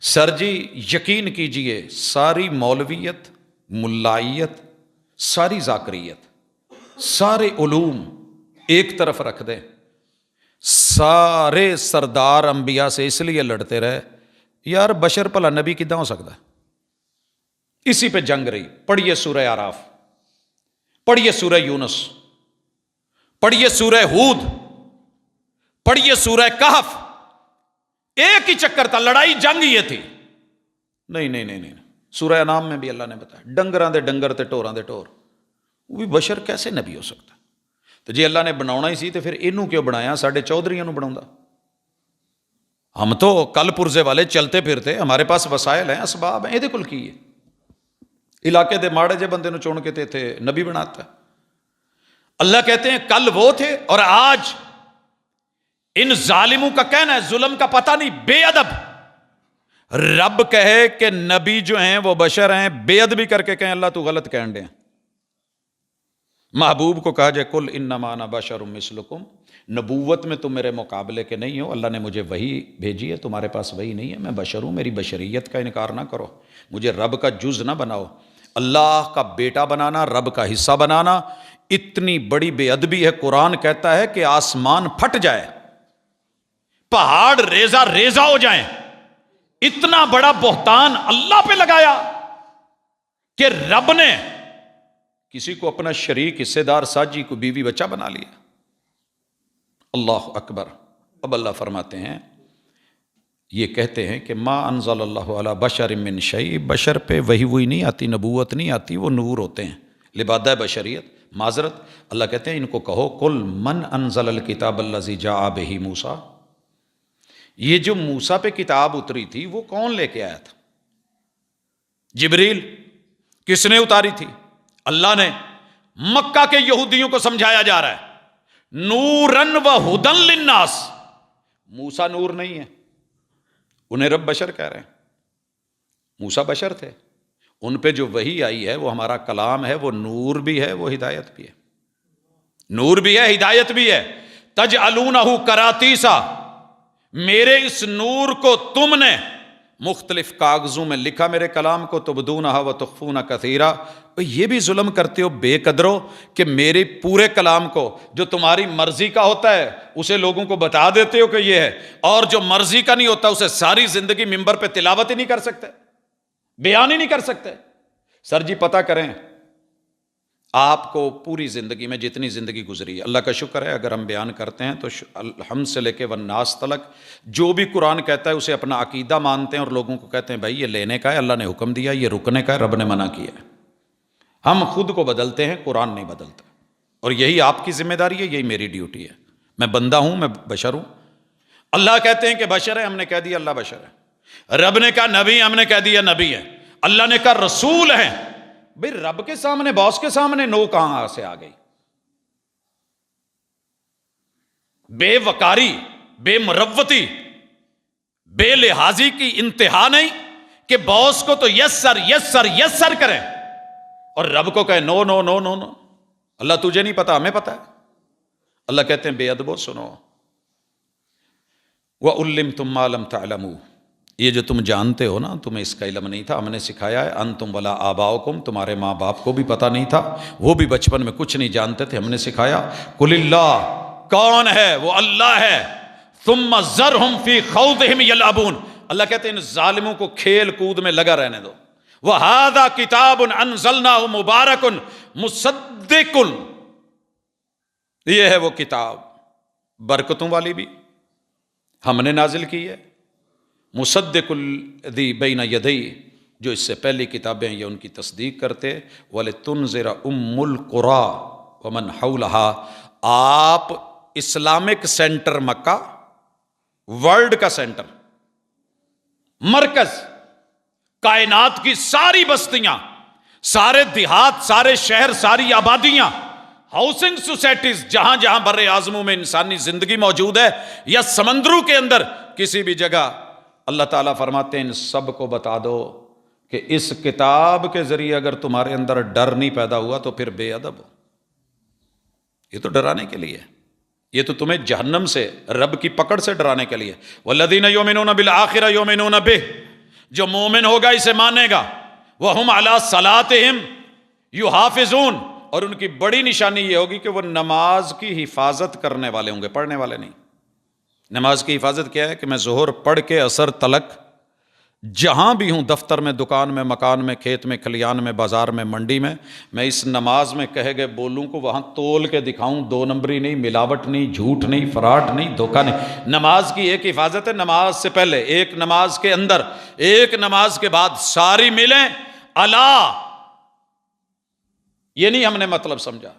سر جی یقین کیجئے ساری مولویت، ملائیت، ساری ذاکریت، سارے علوم ایک طرف رکھ دیں، سارے سردار انبیاء سے اس لیے لڑتے رہے، یار بشر بھلا نبی کداں ہو سکتا ہے؟ اسی پہ جنگ رہی۔ پڑھیے سورہ آراف، پڑھیے سورہ یونس، پڑھیے سورہ ہود، پڑھیے سورہ کہف، ایک ہی چکر تھا، لڑائی جنگ یہ تھی۔ نہیں، سورہ انعام میں بھی اللہ نے بتایا ڈنگراں دے ڈنگر تے ٹوراں دے ٹور، وہ بھی بشر کیسے نبی ہو سکتا؟ تو جی اللہ نے بناونا ہی سی تو پھر اینوں کیوں بنایا؟ ساڈے چودھریاں نوں بناوندا۔ ہم تو کل پرزے والے چلتے پھرتے، ہمارے پاس وسائل ہیں، اسباب ہیں، یہ کل کی ہے؟ علاقے دے ماڑے جے بندے نوں چون کے تے تھے نبی بناتا۔ اللہ کہتے ہیں کل وہ تھے اور آج ان ظالموں کا کہنا ہے ظلم کا پتہ نہیں، بے ادب۔ رب کہے کہ نبی جو ہیں وہ بشر ہیں، بے ادبی کر کے کہیں اللہ تو غلط کہن دے۔ محبوب کو کہا جائے کل انما انا بشر مثلکم، نبوت میں تم میرے مقابلے کے نہیں ہو، اللہ نے مجھے وحی بھیجی ہے، تمہارے پاس وحی نہیں ہے، میں بشر ہوں، میری بشریت کا انکار نہ کرو، مجھے رب کا جز نہ بناؤ۔ اللہ کا بیٹا بنانا، رب کا حصہ بنانا اتنی بڑی بے ادبی ہے، قرآن کہتا ہے کہ آسمان پھٹ جائے، پہاڑ ریزہ ریزہ ہو جائیں، اتنا بڑا بہتان اللہ پہ لگایا کہ رب نے کسی کو اپنا شریک حصے دار ساجی کو بیوی بچہ بنا لیا۔ اللہ اکبر۔ اب اللہ فرماتے ہیں، یہ کہتے ہیں کہ ما انزل اللہ علی بشر من شیء، بشر پہ وہی نہیں آتی، نبوت نہیں آتی، وہ نور ہوتے ہیں، لبادہ بشریت۔ معذرت، اللہ کہتے ہیں ان کو کہو قل من انزل الکتاب الذی جاء بہ موسیٰ، یہ جو موسیٰ پہ کتاب اتری تھی وہ کون لے کے آیا تھا؟ جبریل۔ کس نے اتاری تھی؟ اللہ نے۔ مکہ کے یہودیوں کو سمجھایا جا رہا ہے نورن و ہدن للناس، موسیٰ نور نہیں ہے، انہیں رب بشر کہہ رہے ہیں۔ موسیٰ بشر تھے، ان پہ جو وحی آئی ہے وہ ہمارا کلام ہے، وہ نور بھی ہے، وہ ہدایت بھی ہے، نور بھی ہے، ہدایت بھی ہے۔ تجعلونہ کراتیسا، میرے اس نور کو تم نے مختلف کاغذوں میں لکھا، میرے کلام کو، تبدونہ و تخفون کثیرا، یہ بھی ظلم کرتے ہو بے قدرو کہ میرے پورے کلام کو جو تمہاری مرضی کا ہوتا ہے اسے لوگوں کو بتا دیتے ہو کہ یہ ہے، اور جو مرضی کا نہیں ہوتا اسے ساری زندگی ممبر پہ تلاوت ہی نہیں کر سکتے، بیان ہی نہیں کر سکتے۔ سر جی پتہ کریں آپ کو پوری زندگی میں جتنی زندگی گزری ہے، اللہ کا شکر ہے اگر ہم بیان کرتے ہیں تو الحمد سے لے کے والناس تلک جو بھی قرآن کہتا ہے اسے اپنا عقیدہ مانتے ہیں اور لوگوں کو کہتے ہیں بھائی یہ لینے کا ہے، اللہ نے حکم دیا، یہ رکنے کا ہے، رب نے منع کیا ہے۔ ہم خود کو بدلتے ہیں، قرآن نہیں بدلتا، اور یہی آپ کی ذمہ داری ہے، یہی میری ڈیوٹی ہے۔ میں بندہ ہوں، میں بشر ہوں۔ اللہ کہتے ہیں کہ بشر ہے، ہم نے کہہ دیا اللہ بشر ہے۔ رب نے کہا نبی، ہم نے کہہ دیا نبی ہے۔ اللہ نے کہا رسول ہیں، بھئی رب کے سامنے، باس کے سامنے نو کہاں سے آ گئی؟ بے وقاری، بے مروتی، بے لحاظی کی انتہا نہیں کہ باس کو تو یس سر یس سر یس سر کریں اور رب کو کہے نو نو نو نو نو، اللہ تجھے نہیں پتا ہمیں پتا ہے۔ اللہ کہتے ہیں بے ادبو سنو، وَعُلِّمْتُمْ مَا لَمْ تَعْلَمُوا، یہ جو تم جانتے ہو نا، تمہیں اس کا علم نہیں تھا، ہم نے سکھایا ہے۔ انتم ولا آباؤکم، تمہارے ماں باپ کو بھی پتہ نہیں تھا، وہ بھی بچپن میں کچھ نہیں جانتے تھے، ہم نے سکھایا۔ قل اللہ، کون ہے وہ؟ اللہ ہے۔ ثم ذرہم فی خوضہم یلعبون، اللہ کہتے ہیں ان ظالموں کو کھیل کود میں لگا رہنے دو۔ وَهَذَا كِتَابٌ أَنزَلْنَاهُ مُبَارَكٌ مُصَدِّقٌ، یہ ہے وہ کتاب برکتوں والی بھی ہم نے نازل کی ہے، مصدق الذی بین یدی، جو اس سے پہلی کتابیں یہ ان کی تصدیق کرتے۔ وَلِتُنذِرَ أُمُّ الْقُرَىٰ وَمَنْ حَوْلَهَا، آپ اسلامک سینٹر مکہ، ورلڈ کا سینٹر، مرکز، کائنات کی ساری بستیاں، سارے دیہات، سارے شہر، ساری آبادیاں، ہاؤسنگ سوسائٹیز، جہاں جہاں بر اعظموں میں انسانی زندگی موجود ہے یا سمندروں کے اندر کسی بھی جگہ، اللہ تعالیٰ فرماتے ہیں ان سب کو بتا دو کہ اس کتاب کے ذریعے اگر تمہارے اندر ڈر نہیں پیدا ہوا تو پھر بے ادب ہو۔ یہ تو ڈرانے کے لیے، یہ تو تمہیں جہنم سے، رب کی پکڑ سے ڈرانے کے لیے۔ والذین یؤمنون بالآخرہ یؤمنون بہ، جو مومن ہوگا اسے مانے گا۔ وہم علی صلاتہم یحافظون، اور ان کی بڑی نشانی یہ ہوگی کہ وہ نماز کی حفاظت کرنے والے ہوں گے، پڑھنے والے نہیں۔ نماز کی حفاظت کیا ہے کہ میں ظہر پڑھ کے عصر تلک جہاں بھی ہوں، دفتر میں، دکان میں، مکان میں، کھیت میں، کھلیان میں، بازار میں، منڈی میں اس نماز میں کہے گئے بولوں کو وہاں تول کے دکھاؤں، 2 نمبری نہیں، ملاوٹ نہیں، جھوٹ نہیں، فراڈ نہیں، دھوکہ نہیں۔ نماز کی ایک حفاظت ہے، نماز سے پہلے ایک، نماز کے اندر ایک، نماز کے بعد ساری ملیں اللہ، یہ نہیں ہم نے مطلب سمجھا۔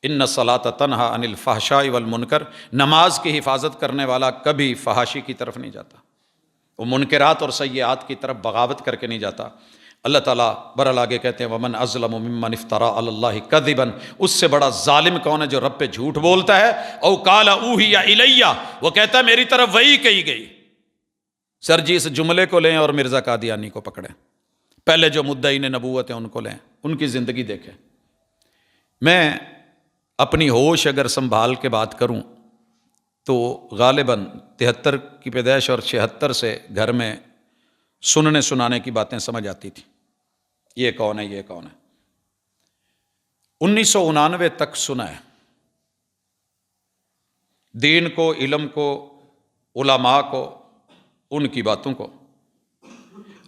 ان الصلاۃ تنہی عن الفحشاء والمنکر، نماز کی حفاظت کرنے والا کبھی فحاشی کی طرف نہیں جاتا، وہ منکرات اور سیئات کی طرف بغاوت کر کے نہیں جاتا۔ اللہ تعالیٰ برال آگے کہتے ہیں ومن اظلم ممن افترى علی اللہ کذبا، اس سے بڑا ظالم کون ہے جو رب پہ جھوٹ بولتا ہے۔ او قال اوحی الی، وہ کہتا ہے میری طرف وحی کہی گئی۔ سر جی اس جملے کو لیں اور مرزا قادیانی کو پکڑیں، پہلے جو مدعین نبوت ہیں ان کو لیں، ان کی زندگی دیکھیں۔ میں اپنی ہوش اگر سنبھال کے بات کروں تو غالباً 73 کی پیدائش اور 76 سے گھر میں سننے سنانے کی باتیں سمجھ آتی تھی، یہ کون ہے، یہ کون ہے۔ 1999 تک سنا ہے، دین کو، علم کو، علماء کو، ان کی باتوں کو،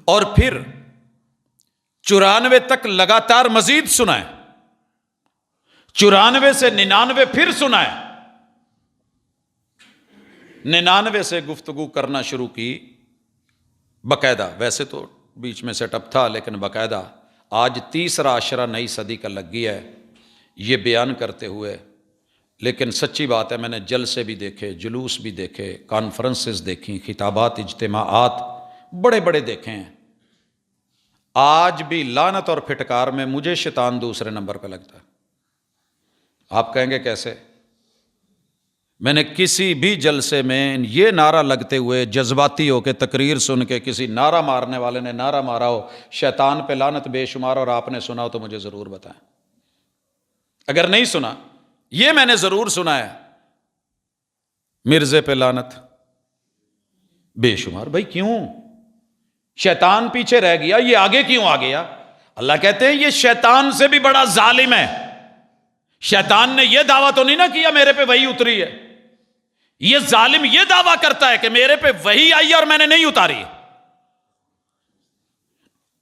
اور پھر 94 تک لگاتار مزید سنا ہے، 94 سے 99 پھر سنا ہے، 99 سے گفتگو کرنا شروع کی باقاعدہ، ویسے تو بیچ میں سیٹ اپ تھا لیکن باقاعدہ آج تیسرا عشرہ نئی صدی کا لگ گیا ہے یہ بیان کرتے ہوئے۔ لیکن سچی بات ہے، میں نے جلسے بھی دیکھے، جلوس بھی دیکھے، کانفرنسز دیکھی، خطابات، اجتماعات بڑے بڑے دیکھے ہیں، آج بھی لعنت اور پھٹکار میں مجھے شیطان دوسرے نمبر پہ لگتا ہے۔ آپ کہیں گے کیسے؟ میں نے کسی بھی جلسے میں یہ نعرہ لگتے ہوئے جذباتی ہو کے تقریر سن کے، کسی نعرہ مارنے والے نے نعرہ مارا ہو شیطان پہ لعنت بے شمار اور آپ نے سنا ہو تو مجھے ضرور بتائیں۔ اگر نہیں سنا، یہ میں نے ضرور سنا ہے، مرزے پہ لعنت بے شمار۔ بھائی کیوں؟ شیطان پیچھے رہ گیا، یہ آگے کیوں آ گیا؟ اللہ کہتے ہیں یہ شیطان سے بھی بڑا ظالم ہے۔ شیطان نے یہ دعویٰ تو نہیں نہ کیا میرے پہ وحی اتری ہے، یہ ظالم یہ دعویٰ کرتا ہے کہ میرے پہ وحی آئی ہے اور میں نے نہیں اتاری۔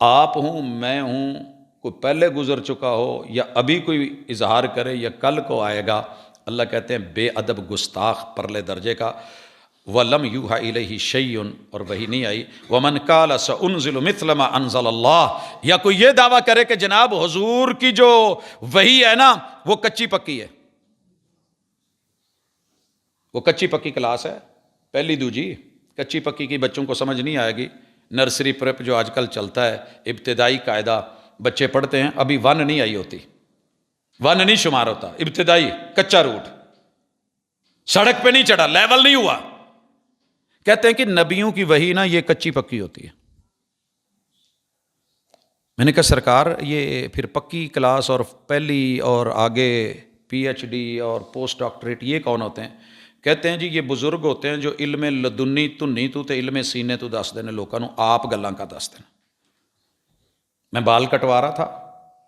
آپ ہوں، میں ہوں، کوئی پہلے گزر چکا ہو یا ابھی کوئی اظہار کرے یا کل کو آئے گا، اللہ کہتے ہیں بے ادب گستاخ پرلے درجے کا۔ وَلَمْ يُوحَ إِلَيْهِ شَيْءٌ، اور وہی نہیں آئی۔ وَمَنْ قَالَ سَأُنزِلُ مِثْلَ مَا أَنزَلَ اللَّهُ، یا کوئی یہ دعویٰ کرے کہ جناب حضور کی جو وحی ہے نا وہ کچی پکی ہے، وہ کچی پکی کلاس ہے، پہلی دوجی کچی پکی کی بچوں کو سمجھ نہیں آئے گی۔ نرسری پریپ جو آج کل چلتا ہے، ابتدائی قاعدہ بچے پڑھتے ہیں، ابھی 1 نہیں آئی ہوتی، 1 نہیں شمار ہوتا، ابتدائی کچا روٹ، سڑک پہ نہیں چڑھا، لیول نہیں ہوا۔ کہتے ہیں کہ نبیوں کی وحی نا یہ کچی پکی ہوتی ہے۔ میں نے کہا سرکار یہ پھر پکی کلاس اور پہلی اور آگے پی ایچ ڈی اور پوسٹ ڈاکٹریٹ یہ کون ہوتے ہیں؟ کہتے ہیں جی یہ بزرگ ہوتے ہیں جو علم لدنی تنی تو تے علم سینے تو دس دینے لوگوں نو آپ گلاں کا دس دینا۔ میں بال کٹوا رہا تھا،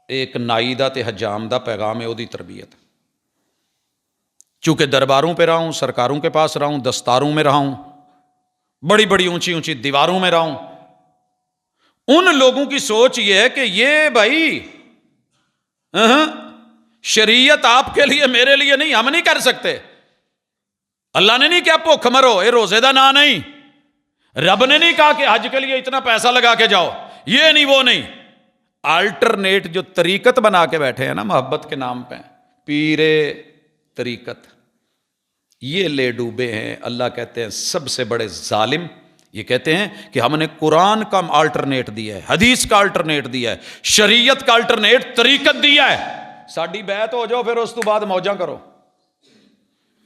ایک نائی دا تے حجام دا پیغام ہے، وہ دی تربیت، چونکہ درباروں پہ رہا ہوں، سرکاروں کے پاس رہا ہوں، دستاروں میں رہا ہوں، بڑی بڑی اونچی اونچی دیواروں میں رہا ہوں، ان لوگوں کی سوچ یہ ہے کہ یہ بھائی شریعت آپ کے لیے میرے لیے نہیں، ہم نہیں کر سکتے۔ اللہ نے نہیں کہا بھوک مرو، اے روزے دا نا نہیں، رب نے نہیں کہا کہ حج کے لیے اتنا پیسہ لگا کے جاؤ، یہ نہیں وہ نہیں۔ الٹرنیٹ جو طریقت بنا کے بیٹھے ہیں نا محبت کے نام پہ، پیرے طریقت، یہ لے ڈوبے ہیں۔ اللہ کہتے ہیں سب سے بڑے ظالم یہ کہتے ہیں کہ ہم نے قرآن کا الٹرنیٹ دیا ہے، حدیث کا الٹرنیٹ دیا ہے، شریعت کا الٹرنیٹ طریقت دیا ہے، ساڈی بیعت ہو جاؤ پھر اس تو بعد موجاں کرو۔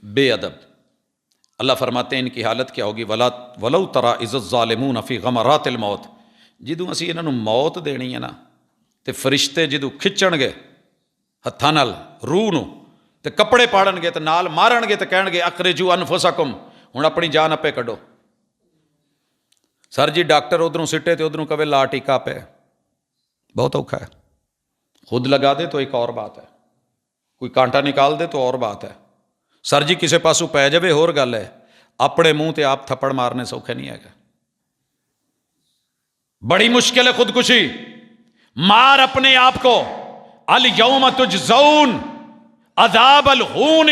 بے ادب۔ اللہ فرماتے ہیں ان کی حالت کیا ہوگی؟ وَلَوْ تَرَىٰ إِذِ الظَّالِمُونَ فِي غَمَرَاتِ الْمَوْتِ، جدوں اسی انہاں نوں موت دینی ہے نا تے فرشتے جدوں کھچن گے ہتھاں نال روح نوں تے کپڑے پاڑن گے تے نال مارن گے تے کہن گے اخرجوا انفسکم، ہن اپنی جان اپے کڈو۔ سر جی ڈاکٹر ادھروں سٹے تے ادھروں کہے لا ٹیکا پہ، بہت اوکھا ہے۔ خود لگا دے تو ایک اور بات ہے، کوئی کانٹا نکال دے تو اور بات ہے، سر جی کسے پاسوں پی جاوے ہور گل ہے۔ اپنے منہ تے آپ تھپڑ مارنے سوکھے نہیں ہے گا. بڑی مشکل ہے خودکشی. مار اپنے آپ کو. الیوم تجزون عذاب الہون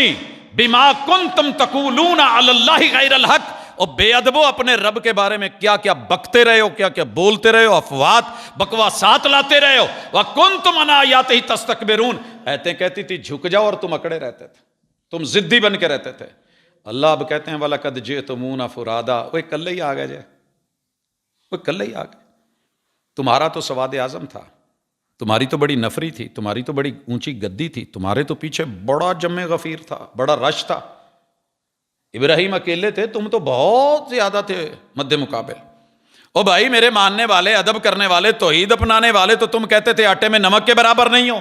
بما کنتم تقولون علی اللہ غیر الحق. اور بے ادبو اپنے رب کے بارے میں کیا کیا بکتے رہے ہو, کیا کیا بولتے رہے ہو, افوات بکواسات لاتے رہے ہو. وَكُنْتُمْ عَنْ آیَاتِهِ تَسْتَكْبِرُونَ. ایتیں کہتی تھی جھک جاؤ اور تم اکڑے رہتے تھے, تم ضدی بن کے رہتے تھے. اللہ اب کہتے ہیں وَلَقَدْ جِئْتُمُونَا فُرَادًا. وہ کل ہی آ گئے جے, وہ کل ہی آ گئے. تمہارا تو سواد اعظم تھا, تمہاری تو بڑی نفری تھی, تمہاری تو بڑی اونچی گدی تھی, تمہارے تو پیچھے بڑا جم غفیر تھا, بڑا رش تھا. ابراہیم اکیلے تھے, تم تو بہت زیادہ تھے مد مقابل. او بھائی میرے ماننے والے, ادب کرنے والے, توحید اپنانے والے, تو تم کہتے تھے آٹے میں نمک کے برابر نہیں ہو.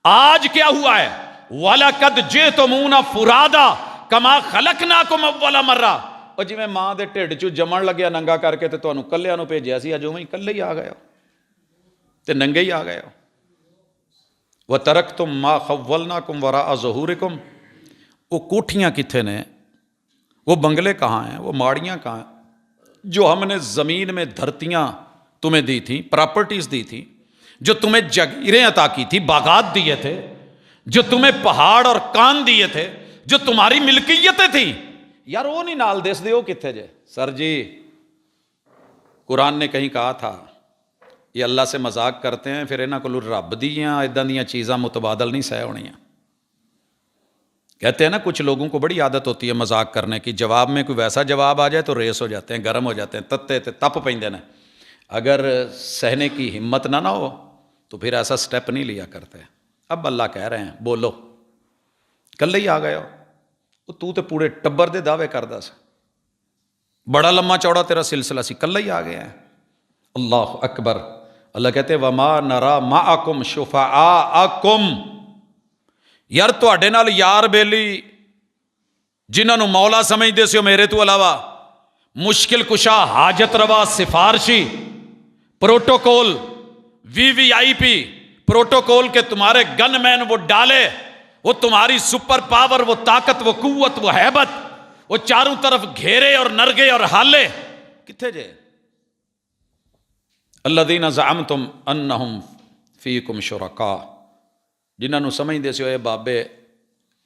آج کیا ہوا ہے؟ وَلَقَدْ جِئْتُمُونَا فُرَادًا كَمَا خَلَقْنَاكُمْ أَوَّلَ مَرَّةٍ. اور جی میں ماں دے ٹھڈ چوں جمن لگیا ننگا کر کے تے تانوں کلیاں نو بھیجیا سی, اج اوویں کلے ہی آ گئے ہو تے ننگے ہی آ گئے ہو. وَتَرَكْتُمْ مَا خَوَّلْنَاكُمْ وَرَاءَ ظُهُورِكُمْ. وہ کوٹھیاں کتنے نے, وہ بنگلے کہاں ہیں, وہ ماڑیاں کہاں ہیں جو ہم نے زمین میں دھرتیاں تمہیں دی تھیں, پراپرٹیز دی تھیں, جو تمہیں جگیریں عطا کی تھی, باغات دیے تھے, جو تمہیں پہاڑ اور کان دیے تھے, جو تمہاری ملکیتیں تھیں. یار وہ نہیں نال دس دے, وہ کتنے جے سر جی. قرآن نے کہیں کہا تھا یہ اللہ سے مذاق کرتے ہیں پھر انہاں کولوں رب دیاں اداں دیاں چیزاں متبادل نہیں سہ ہونیاں. کہتے ہیں نا کچھ لوگوں کو بڑی عادت ہوتی ہے مذاق کرنے کی, جواب میں کوئی ویسا جواب آ جائے تو ریس ہو جاتے ہیں, گرم ہو جاتے ہیں, تتے تے تپ پیندے نے. اگر سہنے کی ہمت نہ ہو تو پھر ایسا سٹیپ نہیں لیا کرتے. اب اللہ کہہ رہے ہیں بولو, کلے ہی آ گئے ہو, تو تے پورے ٹبر دے دعوے کردا سی, بڑا لمبا چوڑا تیرا سلسلہ سی, کلے ہی آ گئے ہیں. اللہ اکبر. اللہ کہتے ہیں وَمَا نَرَا مَعَكُمْ شُفَعَاءَكُمْ. یار تواڈے نال یار بیلی جنہاں نو مولا سمجھدے سی میرے تو علاوہ, مشکل کشا, حاجت روا, سفارشی, پروٹوکول, VVIP پروٹوکول کے تمہارے گن مین وہ ڈالے, وہ تمہاری سپر پاور, وہ طاقت, وہ قوت, وہ ہیبت, وہ چاروں طرف گھیرے اور نرگے اور حالے کتھے جے. الذین زعمتم انہم فیکم شرکاء. جنہاں نو سمجھدے سی اے بابے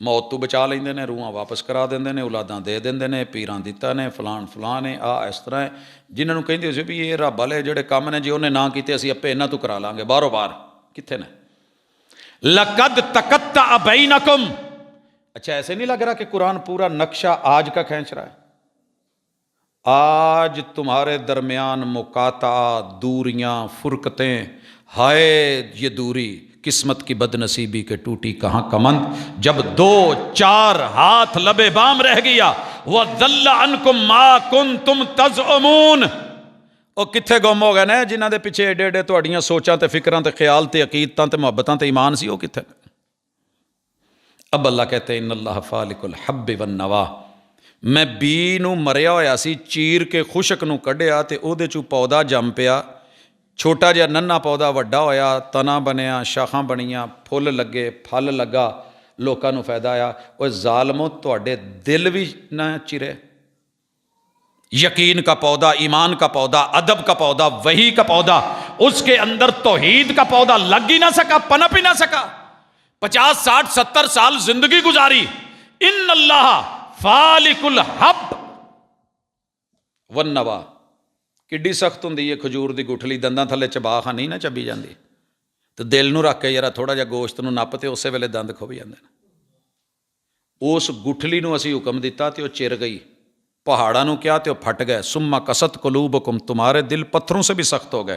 موت تو بچا لیندے نے, روحاں واپس کرا دیندے نے, اولاداں دے دیندے نے, پیراں دتا نے, فلان فلان ہے, آ اس طرح ہے. جنہاں نو کہندے سی بھی یہ رب والے جڑے کام نے جی انہیں نہ کیتے اسی اپے انہاں تو کرا لیں گے, باہروں باہر کتھے نے. لقد تقطع بینکم. اچھا ایسے نہیں لگ رہا کہ قرآن پورا نقشہ آج کا کھینچ رہا ہے؟ آج تمہارے درمیان مقاطعہ, دوریاں, فرقتیں. ہائے یہ دوری قسمت کی بد نصیبی کے ٹوٹی کہاں کمند, جب 2-4 ہاتھ لبے بام رہ گیا. وَضَلَّ عَنْكُمْ مَا كُنْتُمْ تَزْعُمُونَ. وہ کتھے گم ہو گئے نے جنہاں دے پیچھے ایڈے ایڈے تہاڈیاں سوچاں تے فکراں تے خیال تے عقیدتاں تے محبتاں تے ایمان سی, وہ کتھے. اب اللہ کہتے ہیں ان اللہ فالق الحب والنوا. میں بی نو مریا ہویا سی چیر کے خشک نو کڈیا تے او دے چوں پودا جم پیا, چھوٹا جہا ننھا پودا وڈا ہویا, تنا بنیا, شاخاں بنیاں, پھل لگے, پھل لگا, لوکاں نو فائدہ آیا. او ظالمو تواڈے دل بھی نہ چرے. یقین کا پودا, ایمان کا پودا, ادب کا پودا, وحی کا پودا, اس کے اندر توحید کا پودا لگ ہی نہ سکا, پنپ ہی نہ سکا. 50 60 70 سال زندگی گزاری. ان اللہ فالق الحب والنوا. کڈی سخت ہوندی ہے کھجور دی گٹھلی, دنداں تھلے چبا خانی نہ چبی جاندی, تو دل نو رکھ کے یارا تھوڑا جا گوشت نو نپ تے اسے ویلے دند کھو جاندے نے. اس گٹھلی نو اسی حکم دیتا تے وہ چر گئی, پہاڑاں نو کیا تے وہ پھٹ گئے. ثم قست قلوبکم, تمہارے دل پتھروں سے بھی سخت ہو گئے.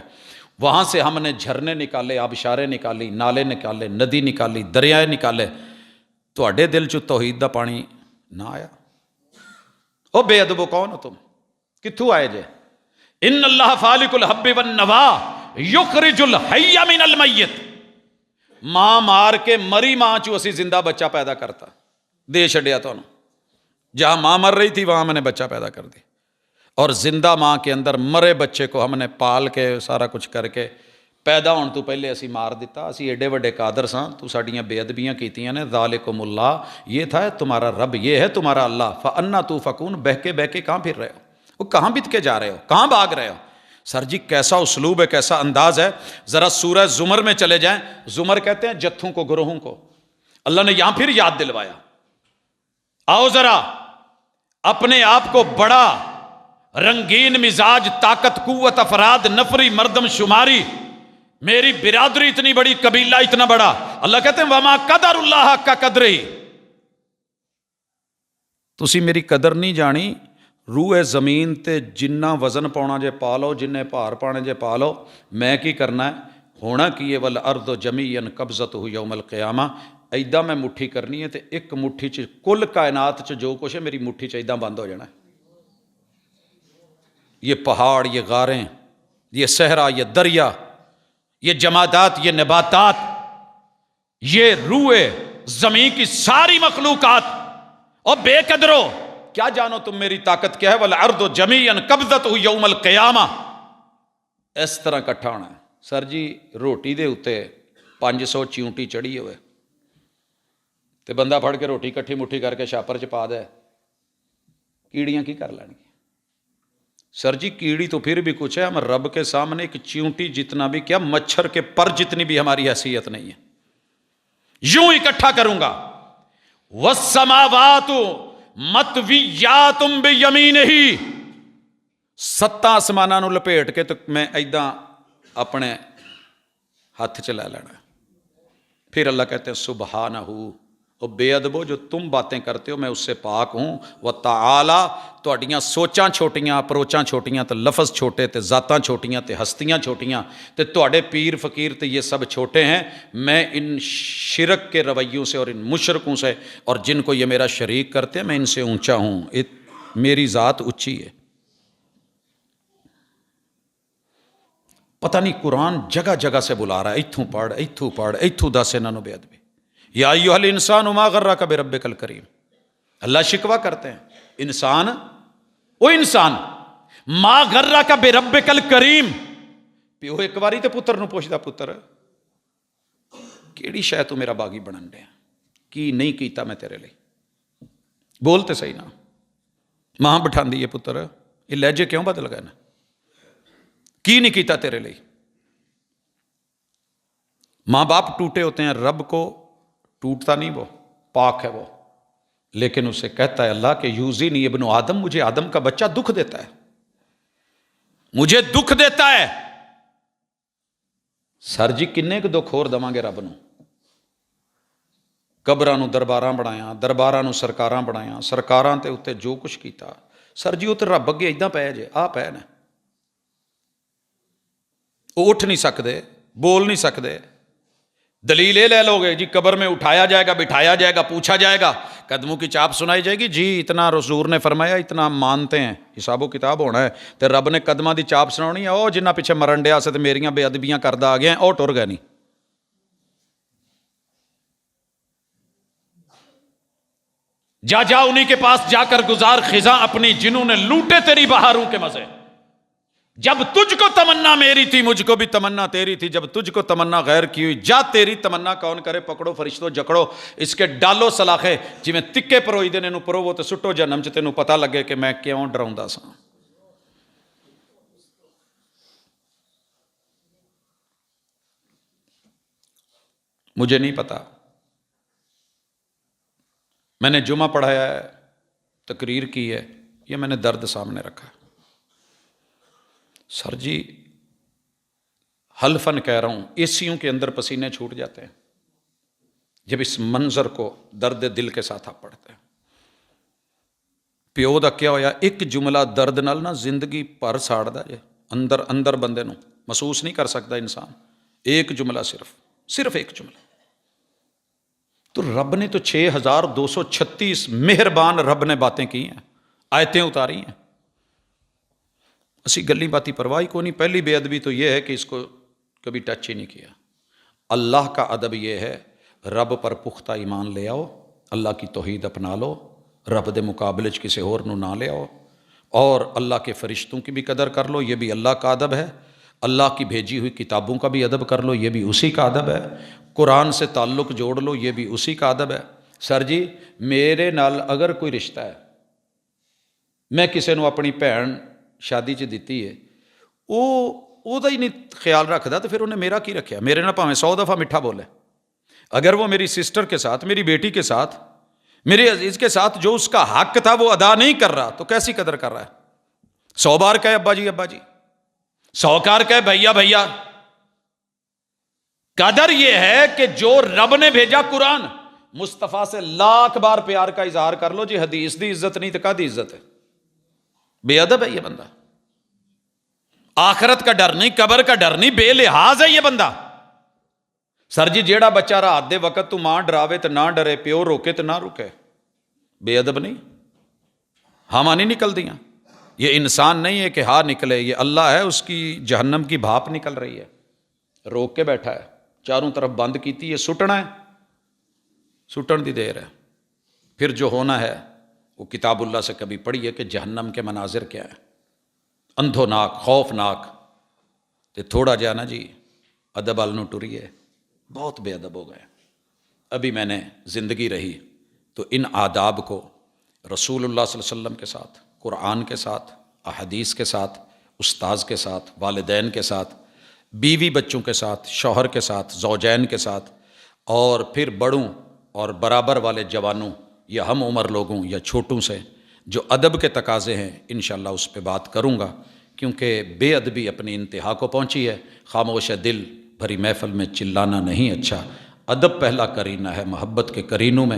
وہاں سے ہم نے جھرنے نکالے, آبشاریں نکالی, نالے نکالے, ندی نکالی, دریائے نکالے. تواڈے دل چ توحید دا پانی نہ آیا. او بے ادبو کون ہو تم, کتھوں آئے جے؟ ان اللہ فالق الحب والنوا یخرج الحی من المیت. ماں مار کے مری ماں چو اسی زندہ بچہ پیدا کرتا دے چھڈیا تو. جہاں ماں مر رہی تھی وہاں میں نے بچہ پیدا کر دی, اور زندہ ماں کے اندر مرے بچے کو ہم نے پال کے سارا کچھ کر کے پیدا ہونے تو پہلے اسی مار دیتا، اسی ایڈے وڈے قادر ساں، تو ساڈیاں بے ادبیاں کیتیاں نے، ذالکم اللہ، یہ تھا تمہارا رب، یہ ہے تمہارا اللہ، فانا توفکون، بہہ کے کہاں پھر رہے ہو، وہ کہاں بت کے جا رہے ہو، کہاں بھاگ رہے ہو؟ سر جی کیسا اسلوب ہے، کیسا انداز ہے، ذرا سورہ زمر میں چلے جائیں، زمر کہتے ہیں جتھوں کو، گروہوں کو، اللہ نے یہاں پھر یاد دلوایا، آؤ ذرا اپنے آپ کو بڑا رنگین مزاج، طاقت، قوت، افراد، نفری، مردم شماری، میری برادری اتنی بڑی، قبیلہ اتنا بڑا، اللہ کہتے ہیں وما قدر اللہ کا قدر ہی، تسی میری قدر نہیں جانی، روح زمین تے جنہ وزن پاؤنا جے پا لو، جنہ بھار پانے جے پا لو، میں کی کرنا ہے، ہونا کی ہے، والارض جمیعا قبضتہ یوم القیامہ، ایدہ میں مٹھی کرنی ہے، تے ایک مٹھی چ کل کائنات چ جو کچھ ہے میری مٹھی چ ایدہ بند ہو جانا ہے، یہ پہاڑ، یہ غاریں، یہ صحرا، یہ دریا، یہ جمادات، یہ نباتات، یہ روح زمین کی ساری مخلوقات، اور بے قدرو کیا جانو تم میری طاقت کیا ہے، والارض جمیعا قبضتہ یوم القیامہ، اس طرح کٹھا ہونا ہے۔ سر جی روٹی دے اتے 500 چیونٹی چڑھی ہوئے تے بندہ پھڑ کے روٹی کٹھی مٹھی کر کے شاپر چ پا دے، کیڑیاں کی کر لیں گی؟ سر جی کیڑی تو پھر بھی کچھ ہے، ہم رب کے سامنے ایک چیونٹی جتنا بھی، کیا مچھر کے پر جتنی بھی ہماری حیثیت نہیں ہے، یوں اکٹھا کروں گا، والسماوات مطویات بیمینہ، 7 آسماناں نو لپیٹ کے تو میں ایداں اپنے ہاتھ چ لے لینا ہے۔ پھر اللہ کہتے ہیں سبحانہ، او بے ادبو جو تم باتیں کرتے ہو میں اس سے پاک ہوں، وتعالی، تہاڈیاں سوچاں چھوٹیاں، اپروچاں چھوٹیاں، تے لفظ چھوٹے، تے ذاتاں چھوٹیاں، تے ہستیاں چھوٹیاں، تے تہاڈے پیر فقیر تے یہ سب چھوٹے ہیں، میں ان شرک کے رویوں سے اور ان مشرکوں سے اور جن کو یہ میرا شریک کرتے ہیں میں ان سے اونچا ہوں، میری ذات اونچی ہے۔ پتہ نہیں قرآن جگہ جگہ سے بلا رہا ہے، ایتھوں پڑھ، ایتھوں پڑھ، ایتھوں دس انہاں نو بے ادبی، یا ایھا الانسان ما غرک بربک الکریم، اللہ شکوہ کرتے ہیں انسان، او انسان ما غرک بربک الکریم، پیو ایک واری تے پتر نو پوچھدا، پتر کیڑی شے تو میرا باغی بنن دیا، کی نہیں کیتا میں تیرے لئی، بولتے صحیح نا، ماں بٹھاندی ہے پتر، یہ لہجے کیوں بدل گئے نا، کی نہیں کیتا تیرے لئی؟ ماں باپ ٹوٹے ہوتے ہیں، رب کو ٹوٹتا نہیں، وہ پاک ہے وہ، لیکن اسے کہتا ہے اللہ کہ یوزینی ابن آدم، مجھے آدم کا بچہ دکھ دیتا ہے، مجھے دکھ دیتا ہے۔ سر جی کنے کو دکھ اور دواں گے رب نو، قبراں نو درباراں بنایا، درباراں نو سرکاراں بنایا، سرکاراں تے اتے جو کچھ کیتا، سر جی وہ تے رب اگے ایداں پے جے، آ پے نے، وہ اٹھ نہیں سکتے، بول نہیں سکتے، دلیل لے لو گے جی قبر میں اٹھایا جائے گا، بٹھایا جائے گا، پوچھا جائے گا، قدموں کی چاپ سنائی جائے گی، جی اتنا حضور نے فرمایا، اتنا مانتے ہیں، حساب و کتاب ہونا ہے، تے رب نے قدماں دی چاپ سنانی ہے، او جنہ پیچھے مرن ڈیا سے تے میریاں بے ادبیاں کردہ آ گئے ہیں، او ٹر گئے نہیں، جا انہی کے پاس جا کر گزار خزاں اپنی، جنہوں نے لوٹے تیری بہاروں کے مزے، جب تجھ کو تمنا میری تھی مجھ کو بھی تمنا تیری تھی، جب تجھ کو تمنا غیر کی ہوئی، جا تیری تمنا کون کرے، پکڑو فرشتوں جکڑو اس کے ڈالو سلاخے، جی میں تکے پروئی دینے نو پروو تے سٹو جنم چ تینوں پتہ لگے کہ میں کیوں ڈراؤندا سا۔ مجھے نہیں پتا، میں نے جمعہ پڑھایا ہے، تقریر کی ہے، یہ میں نے درد سامنے رکھا ہے۔ سر جی حلفاً کہہ رہا ہوں، اے سیوں کے اندر پسینے چھوٹ جاتے ہیں جب اس منظر کو درد دل کے ساتھ آپ پڑھتے ہیں۔ پیو دا کیا ہویا، ایک جملہ درد نال نا زندگی پر ساڑ دا جے، اندر اندر بندے نو محسوس نہیں کر سکتا انسان، ایک جملہ صرف ایک جملہ، تو رب نے تو 6236 مہربان رب نے باتیں کی ہیں، آیتیں اتاری ہیں، اسی گلی باتی پرواہی کو نہیں۔ پہلی بے ادبی تو یہ ہے کہ اس کو کبھی ٹچ ہی نہیں کیا۔ اللہ کا ادب یہ ہے، رب پر پختہ ایمان لے آؤ، اللہ کی توحید اپنا لو، رب دے مقابلے چ کسی اور نو نہ لے آؤ، اور اللہ کے فرشتوں کی بھی قدر کر لو، یہ بھی اللہ کا ادب ہے۔ اللہ کی بھیجی ہوئی کتابوں کا بھی ادب کر لو، یہ بھی اسی کا ادب ہے، قرآن سے تعلق جوڑ لو، یہ بھی اسی کا ادب ہے۔ سر جی میرے نال اگر کوئی رشتہ ہے، میں کسی نو اپنی بھن شادی چ دیتی ہے، وہ ہی نہیں خیال رکھتا تو پھر انہیں میرا کی رکھا؟ میرے نال بھاویں 100 دفعہ میٹھا بولے، اگر وہ میری سسٹر کے ساتھ، میری بیٹی کے ساتھ، میرے عزیز کے ساتھ جو اس کا حق تھا وہ ادا نہیں کر رہا تو کیسی قدر کر رہا ہے؟ 100 بار کہے ابا جی ابا جی، 100 بار کہے بھیا بھیا۔ قدر یہ ہے کہ جو رب نے بھیجا قرآن، مصطفیٰ سے 1,00,000 بار پیار کا اظہار کر لو جی، حدیث دی عزت نہیں تو کہدی عزت ہے؟ بے ادب ہے یہ بندہ، آخرت کا ڈر نہیں، قبر کا ڈر نہیں، بے لحاظ ہے یہ بندہ۔ سر جی جیڑا بچہ رات دے وقت تو ماں ڈراوے تو نہ ڈرے، پیو روکے تو نہ رکے، بے ادب نہیں؟ ہاں نہیں نکل دیاں، یہ انسان نہیں ہے کہ ہاں نکلے، یہ اللہ ہے، اس کی جہنم کی بھاپ نکل رہی ہے، روک کے بیٹھا ہے، چاروں طرف بند کیتی ہے، سٹنا ہے، سٹن دی دیر ہے۔ پھر جو ہونا ہے وہ کتاب اللہ سے کبھی پڑھیے کہ جہنم کے مناظر کیا ہیں، اندھوناک، خوفناک۔ تے تھوڑا جا نا جی ادب والوں ٹریے، بہت بے ادب ہو گئے۔ ابھی میں نے زندگی رہی تو ان آداب کو رسول اللہ صلی اللہ علیہ وسلم کے ساتھ، قرآن کے ساتھ، احادیث کے ساتھ، استاذ کے ساتھ، والدین کے ساتھ، بیوی بچوں کے ساتھ، شوہر کے ساتھ، زوجین کے ساتھ، اور پھر بڑوں اور برابر والے جوانوں یا ہم عمر لوگوں یا چھوٹوں سے جو ادب کے تقاضے ہیں، انشاءاللہ اس پہ بات کروں گا، کیونکہ بے ادبی اپنی انتہا کو پہنچی ہے۔ خاموش دل بھری محفل میں چلانا نہیں اچھا، ادب پہلا کرینہ ہے محبت کے کرینوں میں۔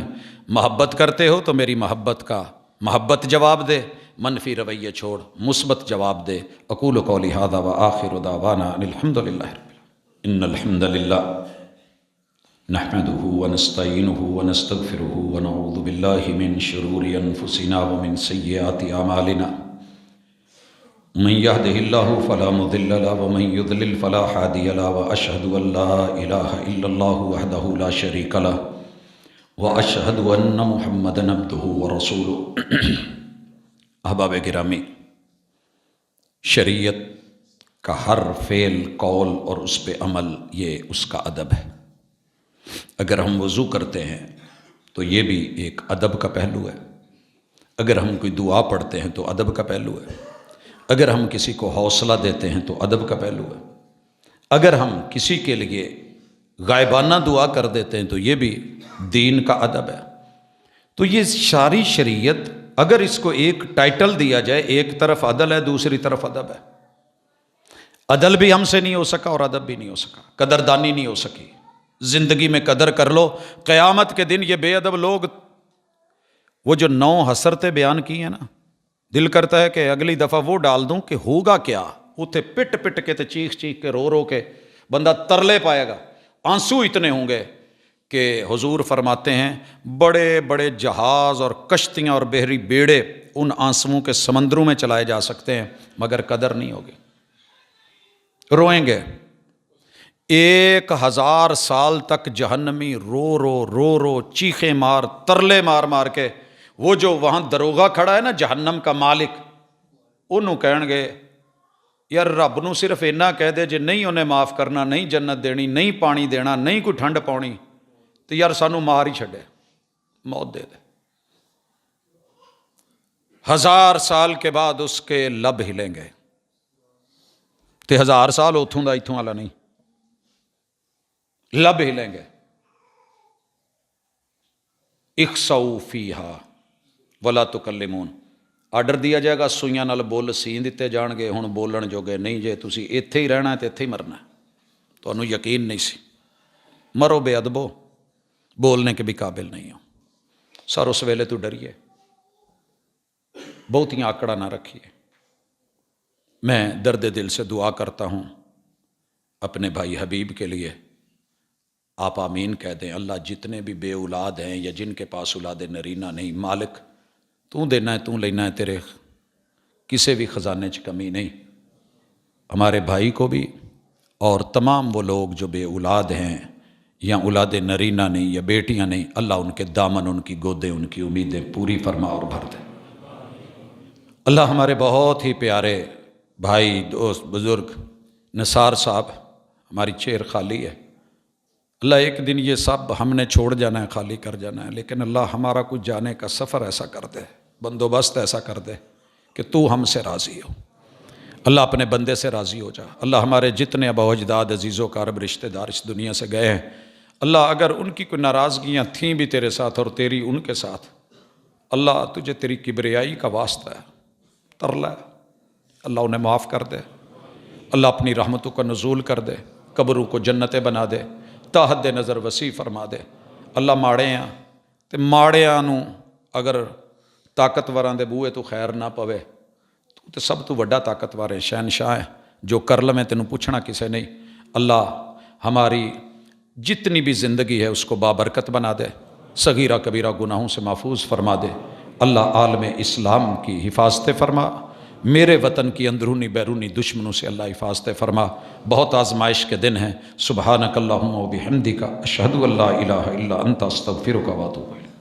محبت کرتے ہو تو میری محبت جواب دے، منفی رویے چھوڑ مثبت جواب دے۔ اقول قولی ھذا وآخر دعوانا ان الحمد للہ رب العالمین۔ ان الحمد للہ نحمده ونستعینه ونستغفره ونعوذ باللہ من شرور انفسنا ومن سیئات اعمالنا، من يهده الله فلا مضل له ومن يضلل فلا هادي له، واشهد ان لا اله الا الله وحده لا شريك له، واشهد ان محمدا عبده ورسوله۔ احباب گرامی، شریعت کا ہر فعل، قول اور اس پہ عمل یہ اس کا ادب ہے۔ اگر ہم وضو کرتے ہیں تو یہ بھی ایک ادب کا پہلو ہے، اگر ہم کوئی دعا پڑھتے ہیں تو ادب کا پہلو ہے، اگر ہم کسی کو حوصلہ دیتے ہیں تو ادب کا پہلو ہے، اگر ہم کسی کے لیے غائبانہ دعا کر دیتے ہیں تو یہ بھی دین کا ادب ہے۔ تو یہ ساری شریعت اگر اس کو ایک ٹائٹل دیا جائے، ایک طرف عدل ہے، دوسری طرف ادب ہے۔ عدل بھی ہم سے نہیں ہو سکا اور ادب بھی نہیں ہو سکا، قدردانی نہیں ہو سکی۔ زندگی میں قدر کر لو، قیامت کے دن یہ بے ادب لوگ، وہ جو 9 حسرتیں بیان کی ہیں نا، دل کرتا ہے کہ اگلی دفعہ وہ ڈال دوں کہ ہوگا کیا، اتنے پٹ پٹ کے تے چیخ چیخ کے رو رو کے بندہ ترلے پائے گا، آنسو اتنے ہوں گے کہ حضور فرماتے ہیں بڑے بڑے جہاز اور کشتیاں اور بحری بیڑے ان آنسوؤں کے سمندروں میں چلائے جا سکتے ہیں، مگر قدر نہیں ہوگی، روئیں گے۔ 1000 سال تک جہنمی رو رو رو رو چیخیں مار، ترلے مار مار کے، وہ جو وہاں دروغہ کھڑا ہے نا جہنم کا مالک، انہوں کہن گے یار رب نو صرف اینا کہہ دے جے نہیں انہیں معاف کرنا، نہیں جنت دینی، نہیں پانی دینا، نہیں کوئی ٹھنڈ پاؤنی، تو یار سانو مار ہی چھڑے، موت دے دے۔ 1000 سال کے بعد اس کے لب ہلیں گے، تے 1000 سال اتھوں دا اتھوں والا نہیں، لب ہلیں گے۔ اخسؤ فیہا ولا تکلمون، آرڈر دیا جائے گا سوئیاں نال بول سی دیتے جان گے، ہن بولن جوگے نہیں، جے تسی ایتھے ہی رہنا ہے تے ایتھے ہی مرنا ہے۔ تو انہوں یقین نہیں سی، مرو بے ادبو، بولنے کے بھی قابل نہیں ہو۔ سر اس ویلے تو ڈریے، بہتیاں آکڑا نہ رکھیے۔ میں درد دل سے دعا کرتا ہوں اپنے بھائی حبیب کے لیے، آپ آمین کہہ دیں۔ اللہ جتنے بھی بے اولاد ہیں یا جن کے پاس اولاد نرینہ نہیں، مالک تو دینا ہے، تو لینا ہے، تیرے کسی بھی خزانے چ کمی نہیں۔ ہمارے بھائی کو بھی اور تمام وہ لوگ جو بے اولاد ہیں یا اولاد نرینہ نہیں یا بیٹیاں نہیں، اللہ ان کے دامن، ان کی گودیں، ان کی امیدیں پوری فرما اور بھر دے۔ اللہ ہمارے بہت ہی پیارے بھائی، دوست، بزرگ نثار صاحب ہماری چیئر خالی ہے، اللہ ایک دن یہ سب ہم نے چھوڑ جانا ہے، خالی کر جانا ہے، لیکن اللہ ہمارا کچھ جانے کا سفر ایسا کر دے، بندوبست ایسا کر دے کہ تو ہم سے راضی ہو، اللہ اپنے بندے سے راضی ہو جا۔ اللہ ہمارے جتنے آباء و اجداد، عزیز و اقارب، رشتہ دار اس دنیا سے گئے ہیں، اللہ اگر ان کی کوئی ناراضگیاں تھیں بھی تیرے ساتھ اور تیری ان کے ساتھ، اللہ تجھے تیری کبریائی کا واسطہ ہے، ترلا ہے، اللہ انہیں معاف کر دے، اللہ اپنی رحمتوں کا نزول کر دے، قبروں کو جنتیں بنا دے، تا حد نظر وسیع فرما دے۔ اللہ ماڑے ہیں تے ماڑیاں نو اگر طاقتوراں دے بوئے تو خیر نہ پوے، تو تے سب تو وڈا طاقتور ہے، شہنشاہ ہے، جو کر لمیں تینوں پوچھنا کسے نہیں۔ اللہ ہماری جتنی بھی زندگی ہے اس کو بابرکت بنا دے، صغیرہ کبیرہ گناہوں سے محفوظ فرما دے۔ اللہ عالم اسلام کی حفاظت فرما، میرے وطن کی اندرونی بیرونی دشمنوں سے اللہ حفاظت فرما۔ بہت آزمائش کے دن ہیں۔ سبحانک اللہم و بحمدک، اشہد ان لا الہ الا انت، استغفرک و اتوب الیک۔